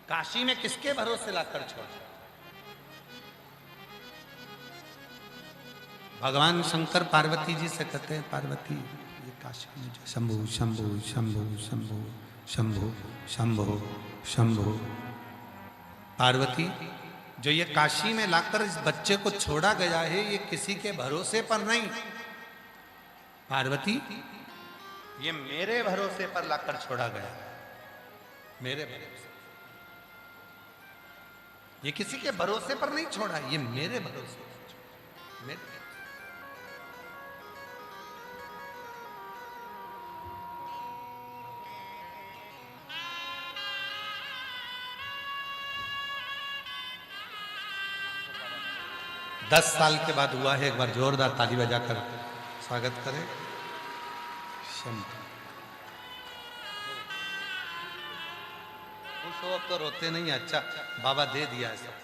काशी में किसके भरोसे लाकर छोड़ दिया? भगवान शंकर पार्वती जी से कहते हैं, पार्वती ये काशी में जो शंभु शंभु शंभु शंभु शंभु शंभु शंभु, पार्वती जो ये काशी में लाकर इस बच्चे को छोड़ा गया है, ये किसी के भरोसे पर नहीं। पार्वती ये मेरे भरोसे पर लाकर छोड़ा गया, मेरे भरोसे। ये किसी के भरोसे पर नहीं छोड़ा, ये मेरे भरोसे पर, मेरे। 10 साल के बाद हुआ है। एक बार जोरदार ताली बजाकर स्वागत करें। खुश हो, अब तो रोते नहीं। अच्छा बाबा दे दिया है सब।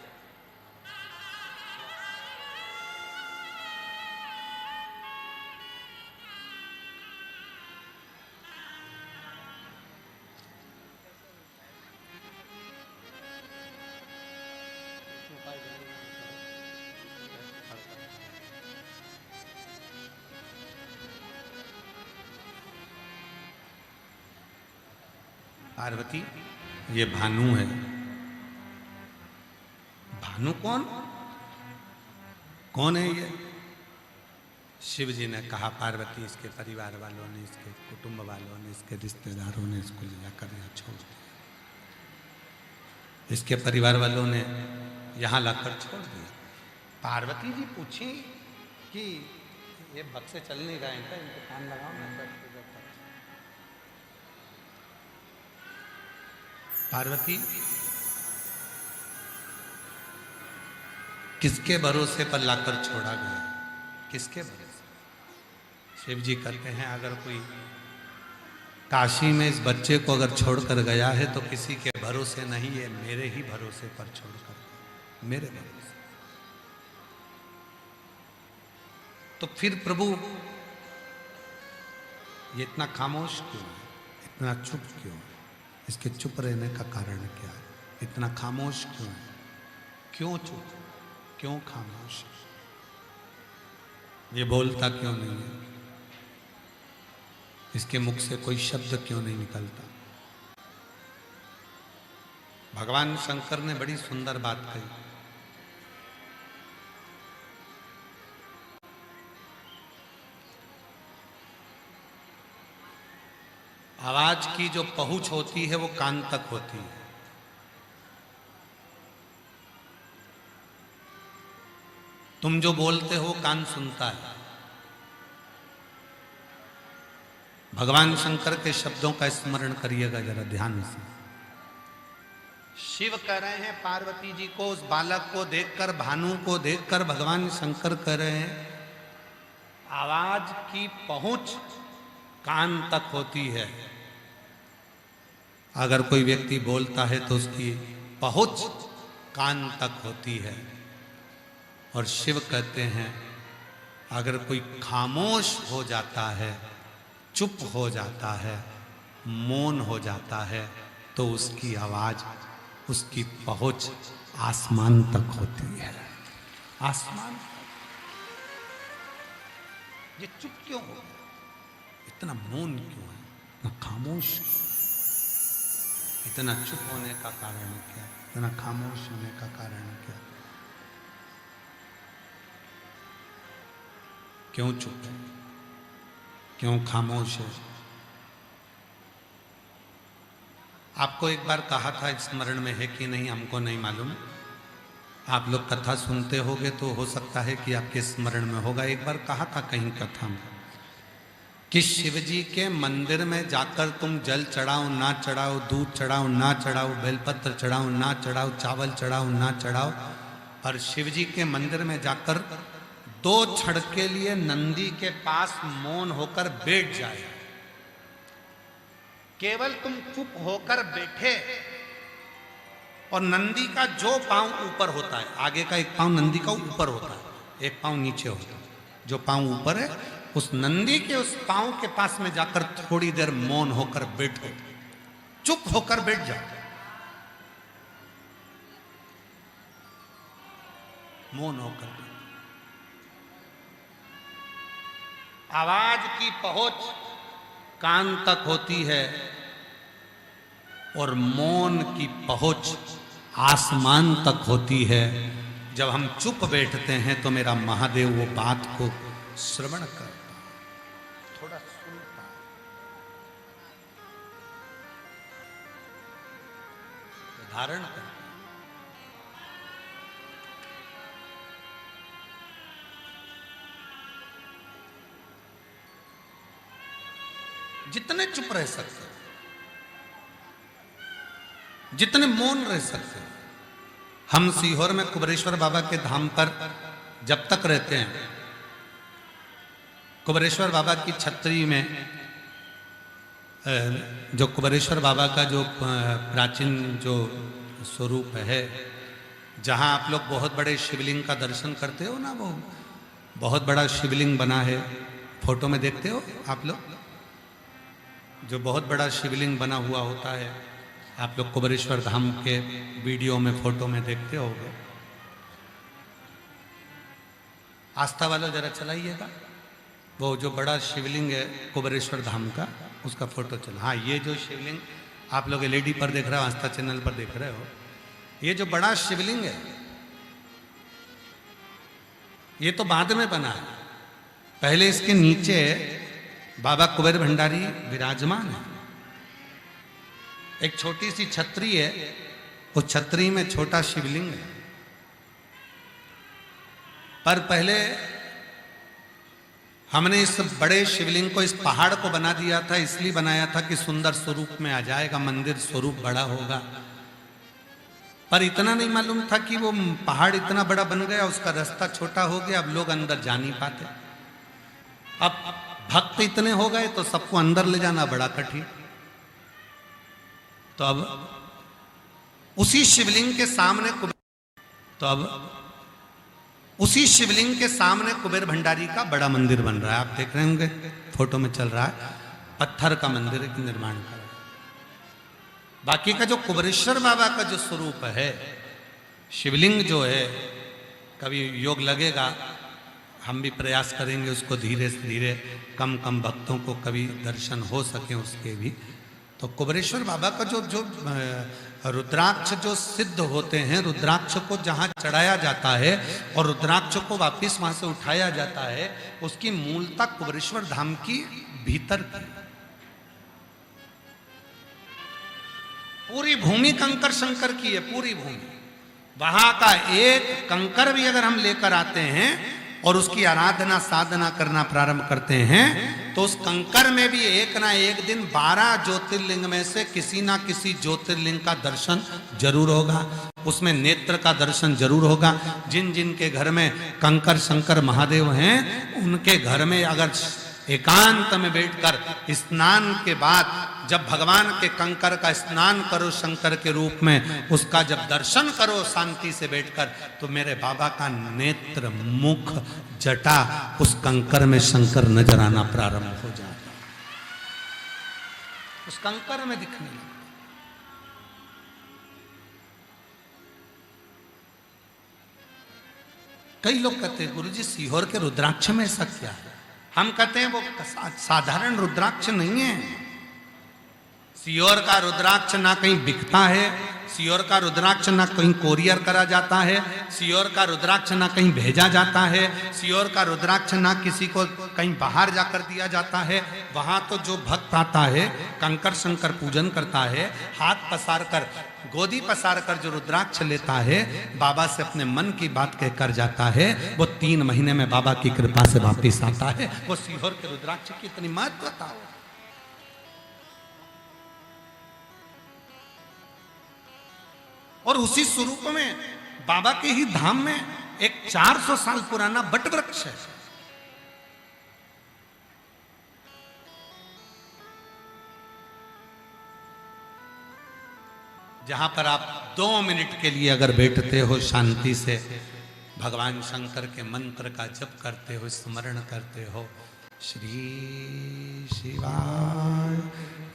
पार्वती ये भानु है। भानु कौन कौन है ये? शिव जी ने कहा, पार्वती इसके परिवार वालों ने, इसके कुटुंब वालों ने, इसके रिश्तेदारों ने इसको ले जाकर यहाँ छोड़ दिया। इसके परिवार वालों ने यहाँ लाकर छोड़ दिया। पार्वती जी पूछी कि ये बक्से चल नहीं रहे हैं क्या, इनको कान लगाओ ना। पार्वती किसके भरोसे पर लाकर छोड़ा गया? किसके भरोसे? शिव जी कहते हैं, अगर कोई काशी में इस बच्चे को अगर छोड़कर गया है तो किसी के भरोसे नहीं है, मेरे ही भरोसे पर छोड़कर, मेरे भरोसे। तो फिर प्रभु ये इतना खामोश क्यों है? इतना चुप क्यों है? इसके चुप रहने का कारण क्या है? इतना खामोश क्यों है? क्यों चुप, क्यों खामोश? ये बोलता क्यों नहीं है? इसके मुख से कोई शब्द क्यों नहीं निकलता? भगवान शंकर ने बड़ी सुंदर बात कही। आवाज की जो पहुंच होती है वो कान तक होती है। तुम जो बोलते हो कान सुनता है। भगवान शंकर के शब्दों का स्मरण करिएगा जरा ध्यान से। शिव कह रहे हैं पार्वती जी को, उस बालक को देखकर, भानु को देखकर भगवान शंकर कह रहे हैं आवाज की पहुंच कान तक होती है। अगर कोई व्यक्ति बोलता है तो उसकी पहुंच कान तक होती है। और शिव कहते हैं अगर कोई खामोश हो जाता है, चुप हो जाता है, मौन हो जाता है, तो उसकी आवाज, उसकी पहुंच आसमान तक होती है। आसमान तक। ये चुप क्यों हो गया? इतना मौन क्यों है? इतना खामोश? इतना चुप होने का कारण क्या? इतना खामोश होने का कारण क्या? क्यों चुप है? क्यों खामोश है? आपको एक बार कहा था, स्मरण में है कि नहीं हमको नहीं मालूम। आप लोग कथा सुनते होगे तो हो सकता है कि आपके स्मरण में होगा। एक बार कहा था कहीं कथा में कि शिव जी के मंदिर में जाकर तुम जल चढ़ाओ ना चढ़ाओ, दूध चढ़ाओ ना चढ़ाओ, बेलपत्र चढ़ाओ ना चढ़ाओ, चावल चढ़ाओ ना चढ़ाओ, पर शिव जी के मंदिर में जाकर 2 क्षण के लिए नंदी के पास मौन होकर बैठ जाए। केवल तुम चुप होकर बैठे और नंदी का जो पांव ऊपर होता है, आगे का एक पांव नंदी का ऊपर होता है, एक पांव नीचे होता है, जो पांव ऊपर है उस नंदी के उस पांव के पास में जाकर थोड़ी देर मौन होकर बैठो, चुप होकर बैठ जाओ, मौन होकर बैठो। आवाज की पहुंच कान तक होती है और मौन की पहुंच आसमान तक होती है। जब हम चुप बैठते हैं तो मेरा महादेव वो बात को श्रवण करता है, थोड़ा सुनता है, धारण करता है। जितने चुप रह सकते हो, जितने मौन रह सकते हो। हम सीहोर में कुबेरेश्वर बाबा के धाम पर जब तक रहते हैं, कुबेरेश्वर बाबा की छतरी में जो कुबेरेश्वर बाबा का जो प्राचीन जो स्वरूप है, जहाँ आप लोग बहुत बड़े शिवलिंग का दर्शन करते हो ना, वो बहुत बड़ा शिवलिंग बना है, फोटो में देखते हो आप लोग, जो बहुत बड़ा शिवलिंग बना हुआ होता है, आप लोग कुबेरेश्वर धाम के वीडियो में फोटो में देखते होगे। आस्था वालों जरा चलाइएगा, वो जो बड़ा शिवलिंग है कुबेरेश्वर धाम का, उसका फोटो चला। हाँ, ये जो शिवलिंग आप लोग एलईडी पर देख रहे हो, आस्था चैनल पर देख रहे हो, ये जो बड़ा शिवलिंग है ये तो बाद में बना है। पहले इसके नीचे बाबा कुबेर भंडारी विराजमान है। एक छोटी सी छतरी है, उस छतरी में छोटा शिवलिंग है। पर पहले हमने इस बड़े शिवलिंग को, इस पहाड़ को बना दिया था, इसलिए बनाया था कि सुंदर स्वरूप में आ जाएगा, मंदिर स्वरूप बड़ा होगा। पर इतना नहीं मालूम था कि वो पहाड़ इतना बड़ा बन गया, उसका रास्ता छोटा हो गया, अब लोग अंदर जा नहीं पाते। अब भक्त इतने हो गए तो सबको अंदर ले जाना बड़ा कठिन। तो अब उसी शिवलिंग के सामने उसी शिवलिंग के सामने कुबेर भंडारी का बड़ा मंदिर बन रहा है। आप देख रहे होंगे, फोटो में चल रहा है, पत्थर का मंदिर का निर्माण कर रहा है। बाकी का जो कुबरेश्वर बाबा का जो स्वरूप है, शिवलिंग जो है, कभी योग लगेगा, हम भी प्रयास करेंगे उसको धीरे से धीरे कम कम भक्तों को कभी दर्शन हो सके उसके भी। तो कुबरेश्वर बाबा का जो जो रुद्राक्ष जो सिद्ध होते हैं, रुद्राक्ष को जहाँ चढ़ाया जाता है और रुद्राक्ष को वापिस वहाँ से उठाया जाता है, उसकी मूलता कुबरेश्वर धाम की भीतर की। पूरी भूमि कंकर शंकर की है, पूरी भूमि। वहां का एक कंकर भी अगर हम लेकर आते हैं और उसकी आराधना साधना करना प्रारंभ करते हैं, तो उस कंकर में भी एक ना एक दिन 12 ज्योतिर्लिंग में से किसी ना किसी ज्योतिर्लिंग का दर्शन जरूर होगा, उसमें नेत्र का दर्शन जरूर होगा। जिन जिन के घर में कंकर शंकर महादेव हैं, उनके घर में अगर एकांत में बैठकर स्नान के बाद जब भगवान के कंकर का स्नान करो शंकर के रूप में, उसका जब दर्शन करो शांति से बैठकर, तो मेरे बाबा का नेत्र मुख जटा उस कंकर में शंकर नजर आना प्रारंभ हो जाता, उस कंकर में दिखने लगा। कई लोग कहते हैं गुरुजी सीहोर के रुद्राक्ष में ऐसा क्या है? हम कहते हैं वो साधारण रुद्राक्ष नहीं है। सीहोर का रुद्राक्ष ना कहीं बिकता है, सीहोर का रुद्राक्ष ना कहीं कोरियर करा जाता है, सीहोर का रुद्राक्ष ना कहीं भेजा जाता है, सीहोर का रुद्राक्ष ना किसी को कहीं बाहर जाकर दिया जाता है। वहां तो जो भक्त आता है, कंकर शंकर पूजन करता है, हाथ पसार कर गोदी पसार कर जो रुद्राक्ष लेता है, बाबा से अपने मन की बात कहकर जाता है, वो 3 महीने में बाबा की कृपा से वापिस आता है। वो सीहोर के रुद्राक्ष की इतनी महत्वता है। और उसी स्वरूप में बाबा के ही धाम में एक 400 साल पुराना बट वृक्ष है। जहां पर आप 2 मिनट के लिए अगर बैठते हो शांति से, भगवान शंकर के मंत्र का जप करते हो, स्मरण करते हो, श्री शिवाय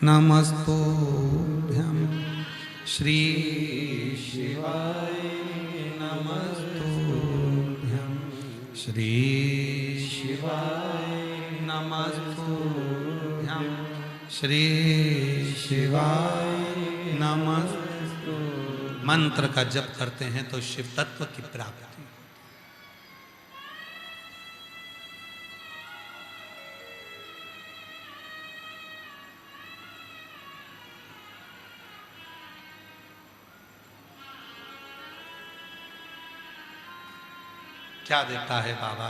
नमस्तुभ्यं, श्री शिवाय नमस्तुभ्यं, श्री शिवाय नमस्तुभ्यं, श्री शिवाय नमस्तुभ्यं। मंत्र का जप करते हैं तो शिव तत्व की प्राप्ति। क्या देता है बाबा?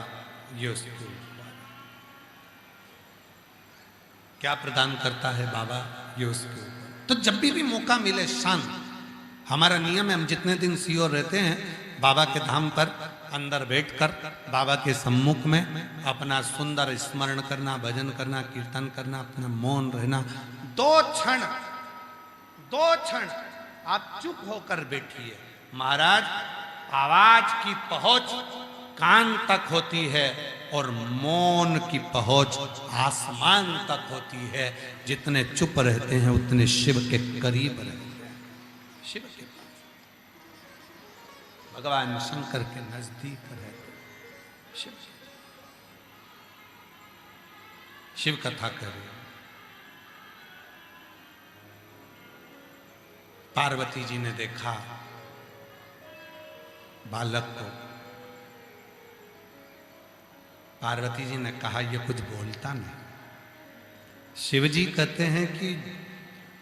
ये उसको क्या प्रदान करता है बाबा? ये उसको। तो जब भी मौका मिले शांत, हमारा नियम है, हम जितने दिन सीहोर रहते हैं, बाबा के धाम पर अंदर बैठकर बाबा के सम्मुख में अपना सुंदर स्मरण करना, भजन करना, कीर्तन करना, अपना मौन रहना। 2 क्षण आप चुप होकर बैठिए। महाराज, आवाज की पहुंच कान तक होती है और मौन की पहुंच आसमान तक होती है। जितने चुप रहते हैं उतने शिव के करीब रहते हैं, शिव के पास, भगवान शंकर के नजदीक रहते हैं। शिव कथा करें। पार्वती जी ने देखा बालक को, पार्वती जी ने कहा ये कुछ बोलता नहीं। शिव जी कहते हैं कि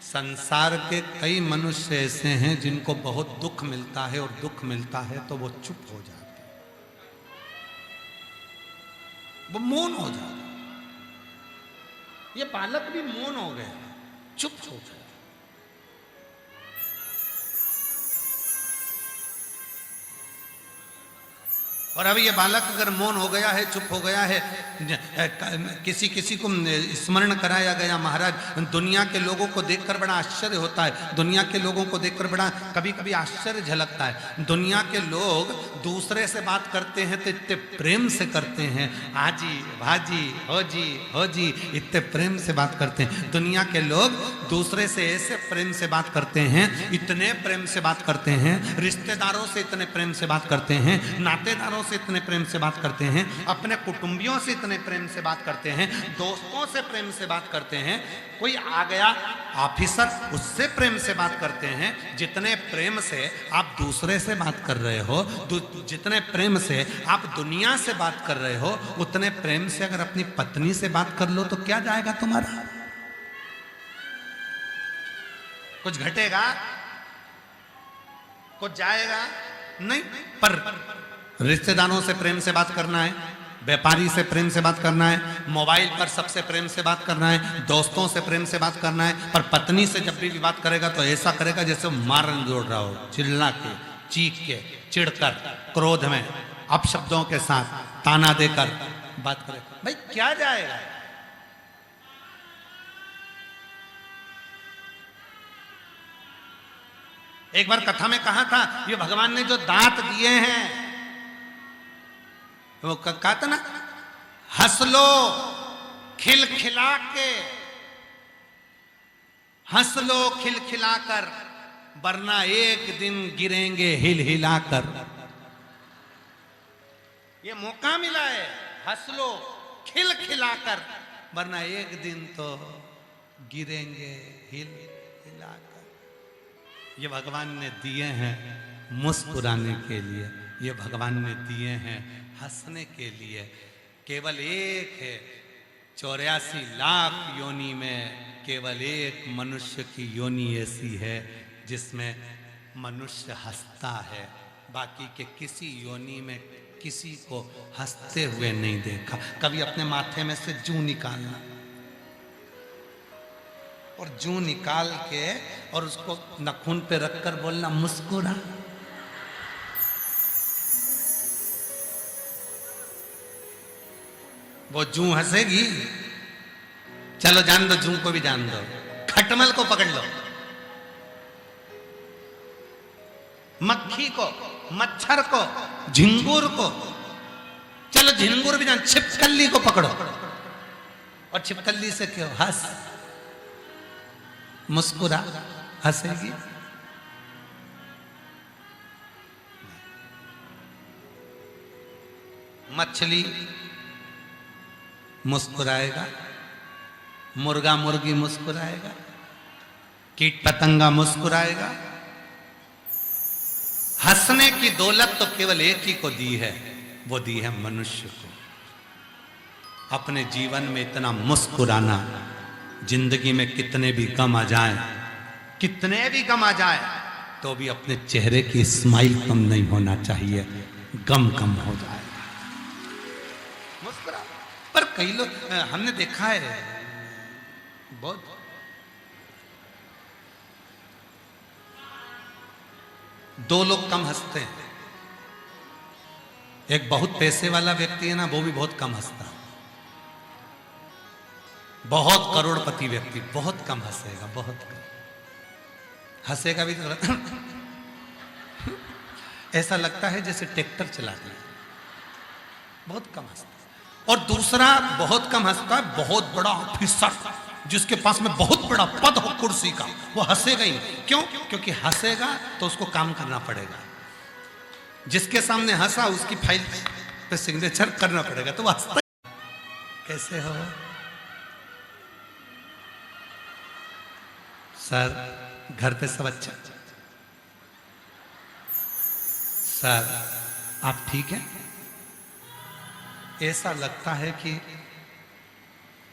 संसार के कई मनुष्य ऐसे हैं जिनको बहुत दुख मिलता है और दुख मिलता है तो वो चुप हो जाते हैं, वो मौन हो जाता है। ये बालक भी मौन हो गया, चुप हो गया। और अभी ये बालक अगर मौन हो गया है, चुप हो गया है, किसी किसी को स्मरण कराया गया, महाराज दुनिया के लोगों को देखकर बड़ा आश्चर्य होता है, दुनिया के लोगों को देखकर बड़ा कभी कभी आश्चर्य झलकता है। दुनिया के लोग दूसरे से बात करते हैं तो इतने प्रेम से करते हैं, आजी भाजी हो जी इतने प्रेम से बात करते हैं। दुनिया के लोग दूसरे से ऐसे प्रेम से बात करते हैं, इतने प्रेम से बात करते हैं, रिश्तेदारों से इतने प्रेम से बात करते हैं, नातेदारों से इतने प्रेम से बात करते हैं, अपने कुटुंबियों से इतने प्रेम से बात करते हैं, दोस्तों से प्रेम से बात करते हैं। कोई आ गया ऑफिसर, उससे प्रेम से बात करते हैं। जितने प्रेम से आप दूसरे से बात कर रहे हो, जितने प्रेम से आप दुनिया से बात कर रहे हो, उतने प्रेम से अगर अपनी पत्नी से बात कर लो तो क्या जाएगा तुम्हारा? कुछ घटेगा? कुछ जाएगा नहीं। पर रिश्तेदारों से प्रेम से बात करना है, व्यापारी से प्रेम से बात करना है, मोबाइल पर सबसे प्रेम से बात करना है, दोस्तों से प्रेम से बात करना है। पर पत्नी से जब भी बात करेगा तो ऐसा करेगा जैसे मारन जोड़ रहा हो, चिल्ला के, चीख के, चिढ़कर, क्रोध में, अपशब्दों के साथ, ताना देकर बात करेगा। भाई क्या जाएगा? एक बार कथा में कहा था, ये भगवान ने जो दांत दिए हैं, वो कहा था ना, हंस लो खिलखिला के, हंस लो खिलखिलाकर, वरना एक दिन गिरेंगे हिल हिलाकर। ये मौका मिला है, हंस लो खिलखिलाकर, वरना एक दिन तो गिरेंगे हिल हिलाकर। ये भगवान ने दिए हैं मुस्कुराने के लिए, ये भगवान ने दिए हैं हंसने के लिए। केवल एक है 84 लाख योनि में, केवल एक मनुष्य की योनि ऐसी है जिसमें मनुष्य हंसता है। बाकी के किसी योनि में किसी को हंसते हुए नहीं देखा। कभी अपने माथे में से जूं निकालना और जूं निकाल के और उसको नाखून पे रखकर बोलना मुस्कुरा। वो जूं हंसेगी। चलो जान दो, जूं को भी जान दो, खटमल को पकड़ लो, मक्खी को, मच्छर को, झिंगुर को, चलो झिंगुर भी जान, छिपकली को पकड़ो और छिपकली से क्यों हंस, मुस्कुरा, हंसेगी। मछली मुस्कुराएगा, मुर्गा मुर्गी मुस्कुराएगा, कीट पतंगा मुस्कुराएगा। हंसने की दौलत तो केवल एक ही को दी है, वो दी है मनुष्य को। अपने जीवन में इतना मुस्कुराना, जिंदगी में कितने भी गम आ जाए, कितने भी गम आ जाए, तो भी अपने चेहरे की स्माइल कम नहीं होना चाहिए, गम कम हो जाए, मुस्कुरा। पर कई लोग हमने देखा है, बहुत दो लोग कम हंसते हैं। एक बहुत पैसे वाला व्यक्ति है ना, वो भी बहुत कम हंसता है। बहुत करोड़पति व्यक्ति बहुत कम हंसेगा, बहुत कम हंसेगा भी तो ऐसा लगता है जैसे ट्रैक्टर चला दिया, बहुत कम हंसता। और दूसरा बहुत कम हंसता है, बहुत बड़ा ऑफिसर जिसके पास में बहुत बड़ा पद हो कुर्सी का, वो हंसेगा ही। क्यों? क्योंकि हंसेगा तो उसको काम करना पड़ेगा। जिसके सामने हंसा उसकी फाइल पे सिग्नेचर करना पड़ेगा, तो वो हंसता। कैसे हो सर? घर पे सब अच्छा? सर आप ठीक हैं? ऐसा लगता है कि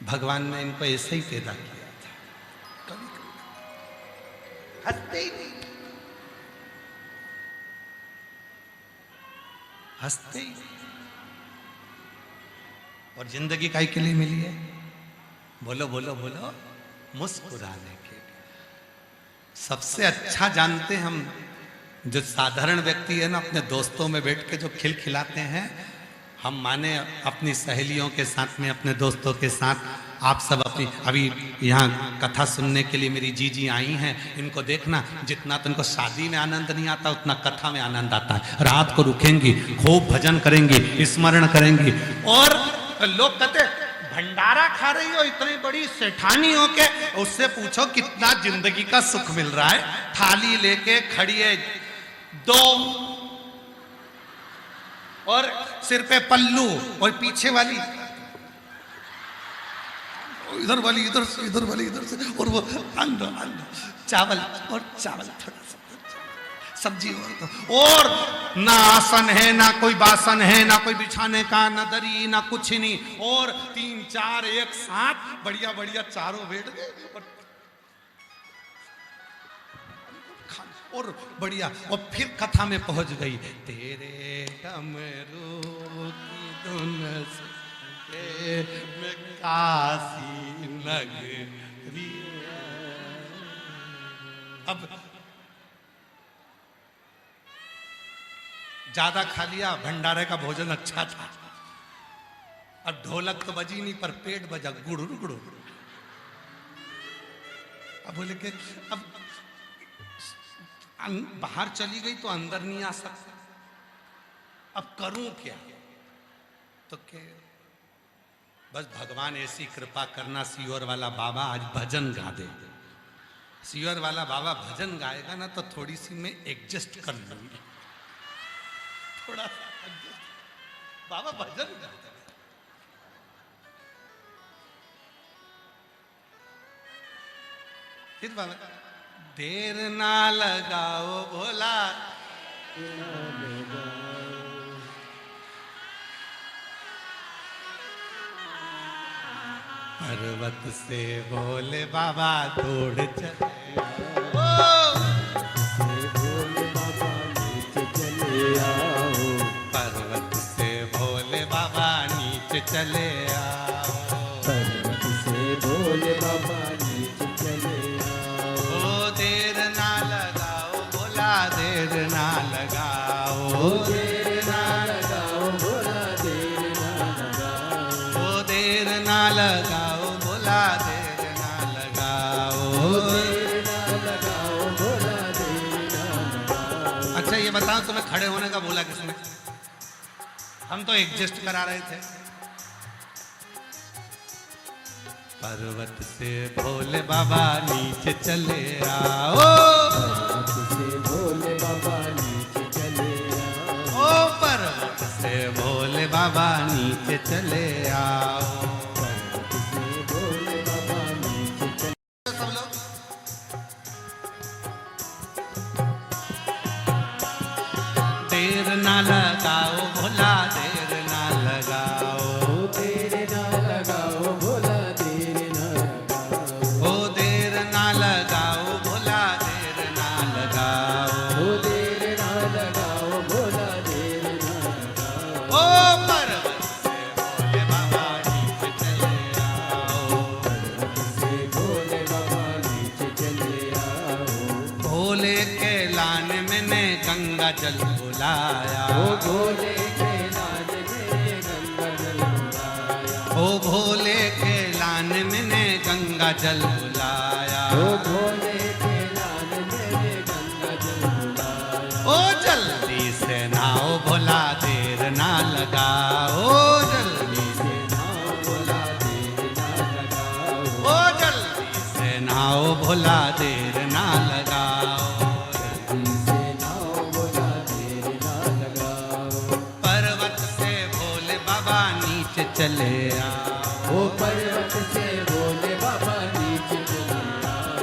भगवान ने इनको ऐसे ही पैदा किया था। कभी हंसते ही नहीं, हंसते ही नहीं। और जिंदगी काहे के लिए मिली है? बोलो बोलो बोलो, मुस्कुराने के लिए। सबसे अच्छा जानते हम जो साधारण व्यक्ति है ना, अपने दोस्तों में बैठ के जो खिलखिलाते हैं, हम माने अपनी सहेलियों के साथ में, अपने दोस्तों के साथ, आप सब अपनी, अभी यहाँ कथा सुनने के लिए मेरी जीजी आई हैं, इनको देखना, जितना तो इनको शादी में आनंद नहीं आता उतना कथा में आनंद आता है। रात को रुकेंगी, खूब भजन करेंगी, स्मरण करेंगी। और लोग कहते भंडारा खा रही हो इतनी बड़ी सेठानी हो के, उससे पूछो कितना जिंदगी का सुख मिल रहा है। थाली लेके खड़ी है, 2 और सिर पे पल्लू, और पीछे वाली इधर वाली इधर से, इधर वाली इधर से, और वो अंदर चावल और चावल, थोड़ा सा सब्जी, और ना आसन है, ना कोई बासन है, ना कोई बिछाने का, ना दरी, ना कुछ नहीं, और 3 4 एक साथ बढ़िया बढ़िया चारों बैठ गए और बढ़िया। और फिर कथा में पहुंच गई, तेरे डमरू की धुन से मैं काशी नगरी। अब ज्यादा खा लिया, भंडारे का भोजन अच्छा था, अब ढोलक तो बजी नहीं पर पेट बजा, गुड़ुर गुड़ुर। अब बोले कि अब बाहर चली गई तो अंदर नहीं आ सकता, अब करूं क्या? तो क्या, बस भगवान ऐसी कृपा करना, सीहोर वाला बाबा आज भजन गा दे। सीहोर वाला बाबा भजन गाएगा ना तो थोड़ी सी मैं एडजस्ट कर लूंगी, थोड़ा सा adjust। बाबा भजन गा दे। फिर बाबा, देर ना लगाओ भोला, पर्वत से बोले बाबा दौड़ चले, पर्वत से बोले बाबा नीचे चले आओ, पर्वत से बोले बाबा नीचे चले आओ। ओ देर ना लगाओ भोला, देर ना लगाओ, देर ना लगाओ भोला, देर ना लगाओ। ओ देर ना लगाओ भोला, देर ना लगाओ, देर ना लगाओ भोला, देर ना लगाओ। अच्छा ये बताओ, तुम्हें खड़े होने का बोला किसने? हम तो एडजस्ट करा रहे थे। पर्वत से भोले बाबा नीचे चले आओ, पर्वत से भोले बाबा नीचे चले आओ। ओ पर्वत से भोले बाबा नीचे चले आओ। पर्वत से भोले बाबा नीचे चले। सब लोग देर ना लगाओ भोला, देर ना लगाओ, देर ना लगाओ भोला, देर ना लगाओ। ओ देर ना लगाओ भोला, देर ना लगाओ, देर ना लगाओ भोला, देर ना लगाओ। ओ पर्वत से भोले बाबा नीचे चले आओ, पर्वत से भोले बाबा नीचे चले आओ। भोले के लान मैंने गंगा जल बुलाया, भोले के लाल में गंगा जल बुलाया। ओ भोले के लान मैंने गंगा जल बुलाया, भोले के लाल में गंगा जल बुलाया। ओ जल्दी से नाओ भोला, देर ना लगाओ, जल्दी से नाव भोला, देर ना लगाओ। ओ जल्दी से नाओ भोला, देर ना लगाओ, जल्दी से नाव भोला, देर ना लगाओ। पर्वत से भोले बाबा नीचे चले आओ, ओ पर्वत से भोले बाबा नीचे चले आओ।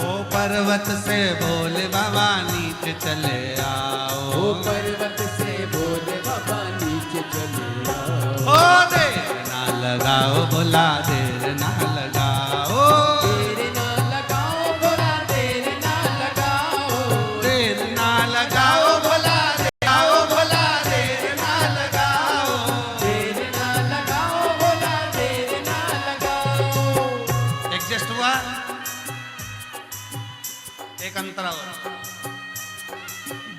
ओ पर्वत से भोले बाबा नीचे चले आओ, ओ पर्वत से भोले बाबा नीचे चले आओ। ओ देर ना लगाओ भोला, देर ना लगाओ, देर ना लगाओ भोला, देर ना लगाओ। देर ना लगाओ भोला, लगाओ भोला, देर ना लगाओ, देर ना लगाओ भोला, देर ना लगाओ। एडजस्ट हुआ? एक अंतरा और।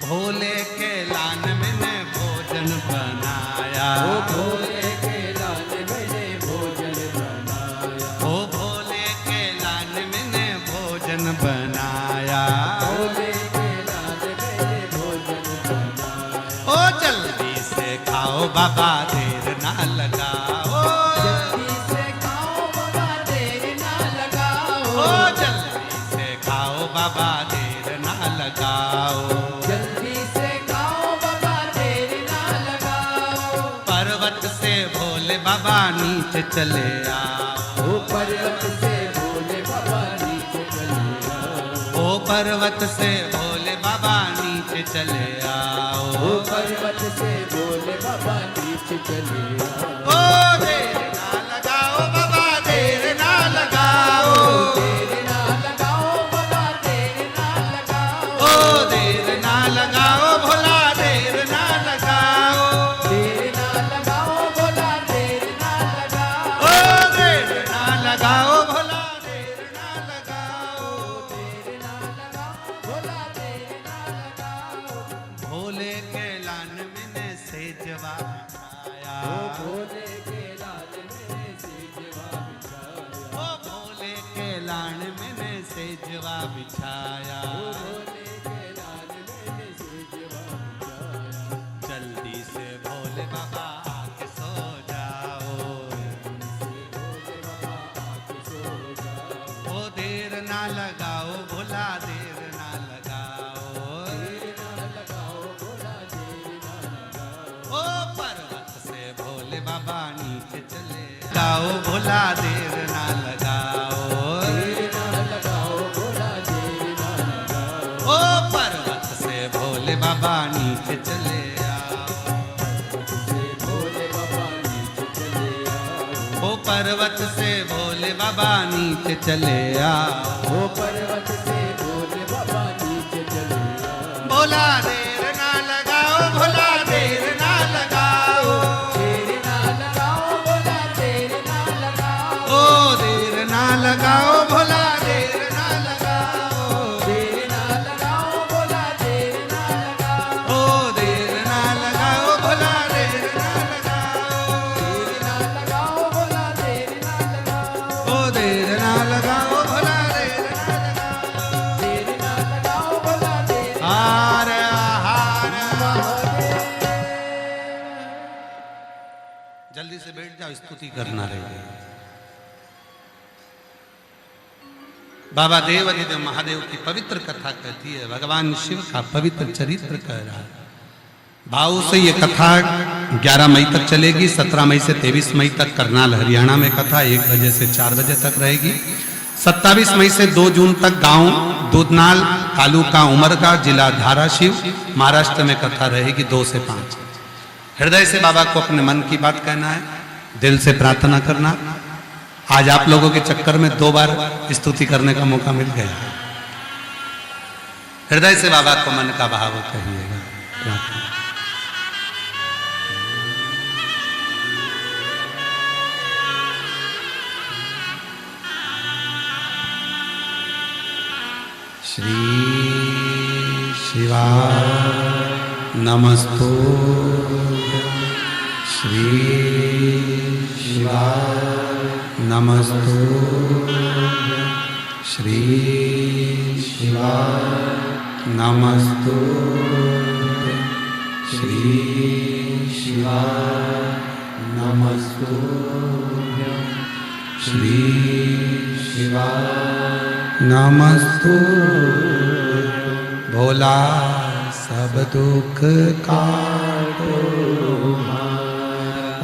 भोले के लान मैंने भोजन बनाया, ओ भोले के लाल मैंने भोजन बनाया, ओ भोले के लान मैंने भोजन बनाया, भोले के लाल मैंने भोजन बनाया। ओ जल्दी से खाओ बाबा देर ना लगाओ, जल्दी से खाओ बाबा देर ना लगाओ, ओ जल्दी से खाओ बाबा देर ना लगाओ, जल्दी से खाओ बाबा देर ना लगाओ। पर्वत से भोले बाबा नीचे चले आओ, ओ पर्वत से भोले बाबा नीचे चले आओ, ओ पर्वत से भोले बाबा नीचे चले आओ, ओ पर्वत से भोले बाबा नीचे चले आओ। ओ देर ना लगाओ बाबा देर ना लगाओ, देर ना लगाओ बाबा देर ना लगाओ, ओ देर ना लगाओ भोला देर ना लगाओ, देर ना लगाओ भोला देर ना लगाओ, ओ देर ना लगाओ भोला देर ना लगाओ, देर ना लगाओ भोला देर ना लगाओ। भोले के लान मैंने सेजवा बिछाया, ओ भोले के लाल मैंने सेजवा बिछाया, ओ भोले के लान मैंने सेजवा बिछाया, भोले के लाल मैंने सेजवा बिछाया। जल्दी से भोले बाबा आके सो जाओ, भोले बाबा आके सो जाओ, ओ देर ना लगाओ भोला देर ना लगाओ, देर ना लगाओ भोला देर ना लगाओ, ओ पर्वत से भोले बाबा नीचे चले आओ, भोला देर ना लगाओ, देर ना लगाओ भोला देर ना लगाओ, ओ पर्वत से भोले बाबा नीचे चले आओ, से भोले बाबा नीचे चले आओ, ओ पर्वत से भोले बाबा नीचे चले आओ, ओ पर्वत से भोले बाबा नीचे चले आओ। भोला देर ना लगाओ भोला देर ना लगाओ, देर ना लगाओ भोला देर ना लगाओ, ओ देर ना लगाओ भोला देर ना लगाओ, देर ना लगाओ भोला देर ना लगाओ, ओ देर ना लगाओ भोला देर ना लगाओ, देर ना लगाओ भोला देर ना लगाओ, ओ देर ना लगाओ भोला देर ना लगाओ, देर ना लगाओ भोला देर ना हार हार। जल्दी से बैठ जाओ, स्तुति करना रहेगा। बाबा देव अधिदेव महादेव की पवित्र कथा कहती है, भगवान शिव का पवित्र चरित्र कह रहा है। भाव से ये कथा 11 मई तक चलेगी, 17 मई से 23 मई तक करनाल हरियाणा में कथा 1 बजे से 4 बजे तक रहेगी। 27 मई से 2 जून तक गांव दूधनाल, तालुका उमरगा, जिला धाराशिव, महाराष्ट्र में कथा रहेगी 2 से 5। हृदय से बाबा को अपने मन की बात कहना है, दिल से प्रार्थना करना। आज आप लोगों के चक्कर में 2 बार स्तुति करने का मौका मिल गया। हृदय से बाबा को मन का भाव कहिएगा, प्रार्थना। श्री शिवाय नमस्तु, श्री शिवाय नमस्तु, श्री शिवाय नमस्तु, श्री शिवाय नमस्तु, श्री शिवाय नमस्तु। भोला सब दुख काटो,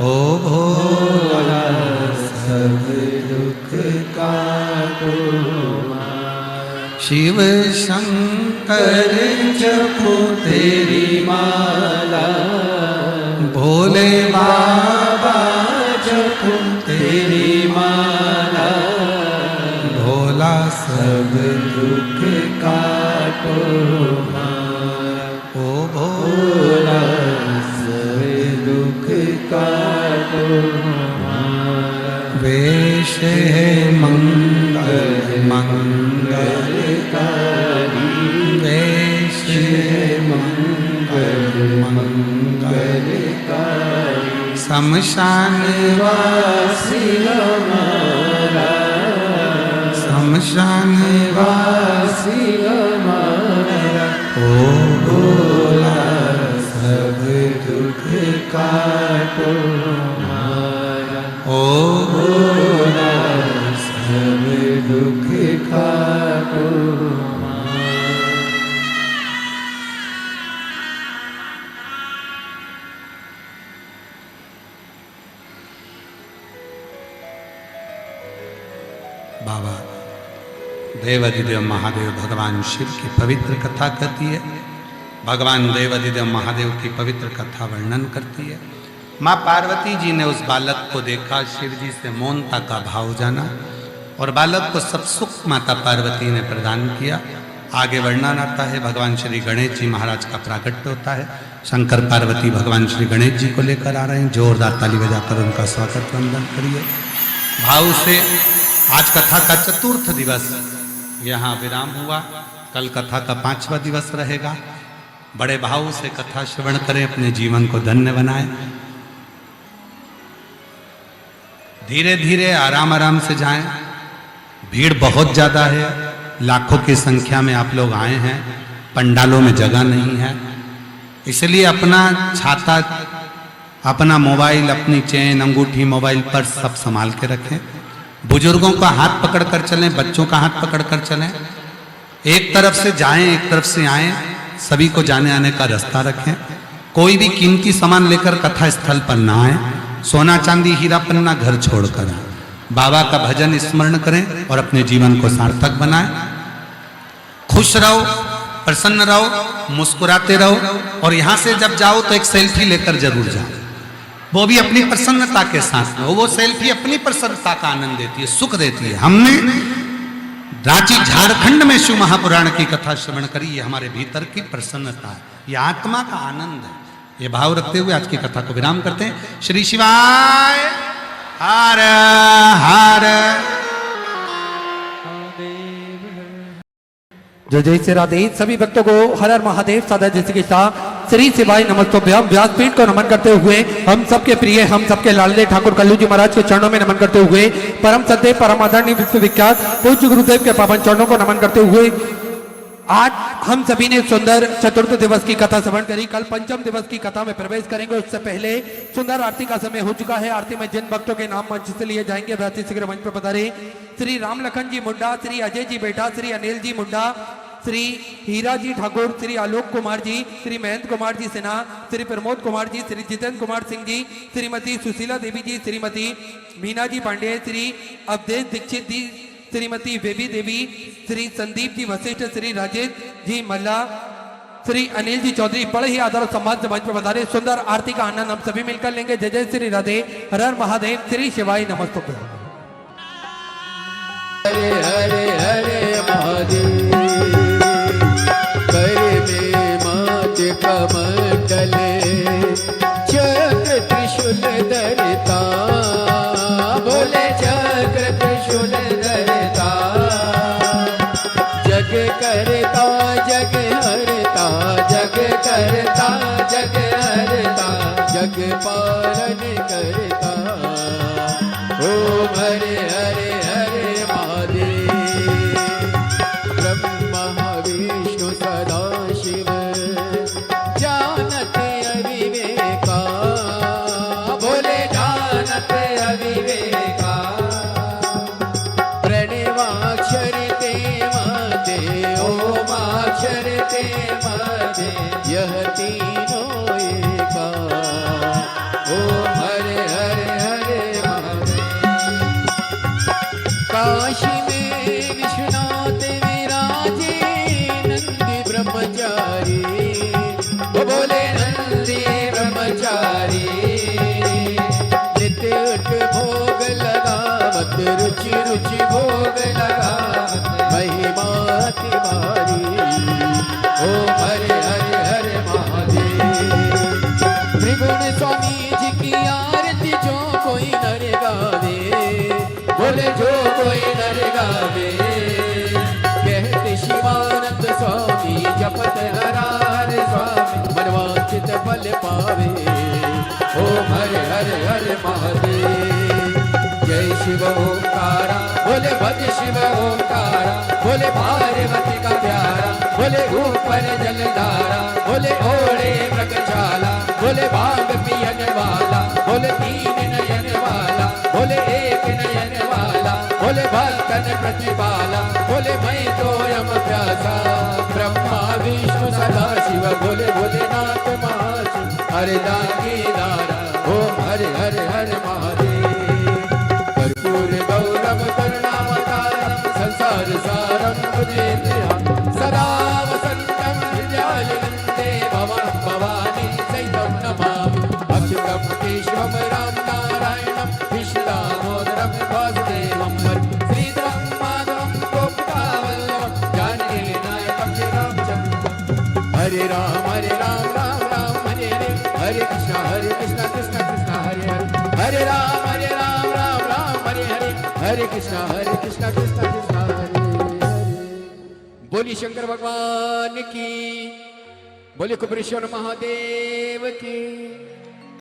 ओ भोला सब दुख काटो, शिव शंकर जपो तेरी माला, भोले बाबा जपो तेरी माला, भोला सब दुख काटो, ओ भोला सब दुख काटो। वेश है मंगल मंगलकारी, वेश मंगल मंगलकारी शमशान वासी हमारा शमशान वासी हमारा ओ भोला सब दुख काटो हमारा ओ भोला सब दुख काटो बाबा देवाधिदेव महादेव भगवान शिव की पवित्र कथा कहती है। भगवान देवाधिदेव महादेव की पवित्र कथा वर्णन करती है। माँ पार्वती जी ने उस बालक को देखा, शिव जी से मौनता का भाव जाना और बालक को सब सुख माता पार्वती ने प्रदान किया। आगे वर्णन आता है, भगवान श्री गणेश जी महाराज का प्राकट्य होता है। शंकर पार्वती भगवान श्री गणेश जी को लेकर आ रहे हैं। जोरदार ताली बजाकर उनका स्वागत वंदन करिए भाव से। आज कथा का चतुर्थ दिवस यहाँ विराम हुआ। कल कथा का 5वां दिवस रहेगा। बड़े भाव से कथा श्रवण करें, अपने जीवन को धन्य बनाएं। धीरे धीरे आराम आराम से जाएं। भीड़ बहुत ज़्यादा है, लाखों की संख्या में आप लोग आए हैं। पंडालों में जगह नहीं है, इसलिए अपना छाता, अपना मोबाइल, अपनी चेन, अंगूठी, मोबाइल पर्स सब संभाल के रखें। बुजुर्गों का हाथ पकड़ कर चलें, बच्चों का हाथ पकड़ कर चलें। एक तरफ से जाएं, एक तरफ से आएं। सभी को जाने आने का रास्ता रखें। कोई भी कीमती सामान लेकर कथा स्थल पर ना आए। सोना चांदी हीरा पन्ना घर छोड़कर आए। बाबा का भजन स्मरण करें और अपने जीवन को सार्थक बनाएं। खुश रहो, प्रसन्न रहो, मुस्कुराते रहो। और यहाँ से जब जाओ तो एक सेल्फी लेकर जरूर जाओ, वो भी अपनी प्रसन्नता के साथ में। वो सेल्फी अपनी प्रसन्नता का आनंद देती है, सुख देती है। हमने रांची झारखंड में शिव महापुराण की कथा श्रवण करी, ये हमारे भीतर की प्रसन्नता है, ये आत्मा का आनंद है। ये भाव रखते हुए आज की कथा को विराम करते हैं। श्री शिवाय हर हर। जय जय श्री राधे। सभी भक्तों को हर हर महादेव सादा जैसे के साथ श्री शिवाय नमस्तोभ्याम। व्यासपीठ को नमन करते हुए हम सबके प्रिय, हम सबके लाडले ठाकुर कल्लू जी महाराज के चरणों में नमन करते हुए, परम सत्य परम आदरणीय विश्वविख्यात पूज्य गुरुदेव के पावन चरणों को नमन करते हुए, आज हम सभी ने सुंदर चतुर्थ दिवस की कथा श्रवण करी। कल पंचम दिवस की कथा में प्रवेश करेंगे। उससे पहले सुंदर आरती का समय हो चुका है। आरती में जिन भक्तों के नाम मंच से लिए जाएंगे वे अति शीघ्र मंच पर पधारे। श्री राम लखन जी मुंडा, श्री अजय जी बेटा, श्री अनिल जी मुंडा, श्री हीरा जी ठाकुर, श्री आलोक कुमार जी, श्री महेंद्र कुमार जी सिन्हा, श्री प्रमोद कुमार जी, श्री जितेंद्र कुमार सिंह जी, श्रीमती सुशीला देवी जी, श्रीमती मीना जी पांडे, श्री अवधेश दीक्षित जी, श्रीमती बेबी देवी, श्री संदीप जी वशिष्ठ, श्री राजेश जी मल्ला, श्री अनिल जी चौधरी। बड़े ही आदर और सम्मान से मंच पर बता रहे। सुंदर आरती का आनंद हम सभी मिलकर लेंगे। जय जय श्री राधे। हर हर महादेव। श्री शिवाय नमस्तोभ्याम। हरे हरे हरे महादेव। कर में मात कमंडले चक्र त्रिशूल धरता, बोले चक्र त्रिशूल धरता। जग करता जग हरता, जग करता जग हरता, जग पालन करता। ओम हरे हरे हरे महादेव। ब्रह्मा विष्णु सदा शिव जानते अविवेका, बोले जानते अविवेका। प्रणवाक्षर ते मते, ओमाक्षर ते मते, यह तीनों एका। ओम हरे हरे हरे महादेव। काशी में विश्वनाथ विराजे नंदी ब्रह्मचारी, वो बोले नंदी ब्रह्मचारी। नित्य उठ भोग लगावत, रुचि रुचि भोग लगावत, महिमा तुम्हारी। ओम हरे हरे हरे महादेव। त्रिगुण स्वामी जी की आरती जो कोई नर गावे, बोले जो कोई नर गावे। कहते शिवानंद स्वामी जपत हरा महादेव। जय शिव ओंकारा बोले भज शिव ओंकारा, बोले पार्वती का प्यारा, बोले ऊपर जलधारा, बोले ओढ़े मृगशाला, बोले भाग पियन वाला, बोले तीन नयन वाला, बोले एक नयन वाला, बोले भक्तन प्रतिपाला, बोले मैं तो यम प्यासा, ब्रह्मा विष्णु सदा शिव, बोले भोलेनाथ महाशिव, हरे दागी दारा, ओम हरे हरे हरे महादेव। कर्पूर गौरम करुणावतारम संसार सारम भुजेन्द्रियं, सदा वसन्तं हृदयालिवन्दे भवं भवानी सहितं नमामि। अच्युतं केशवं राम नारायणं विष्णुदामोदरं वासुदेवं श्रीधरं माधवं गोपिकावल्लभं जानकीनायकं श्री रामचन्द्रं। हरे राम राम राम हरे हरे, हरे कृष्ण कृष्ण कृष्ण हरे हरे, हरे राम राम हरे हरे, हरे कृष्ण कृष्ण कृष्ण हरे हरे। बोली शंकर भगवान की, बोले कुबेरेश्वर महादेव की।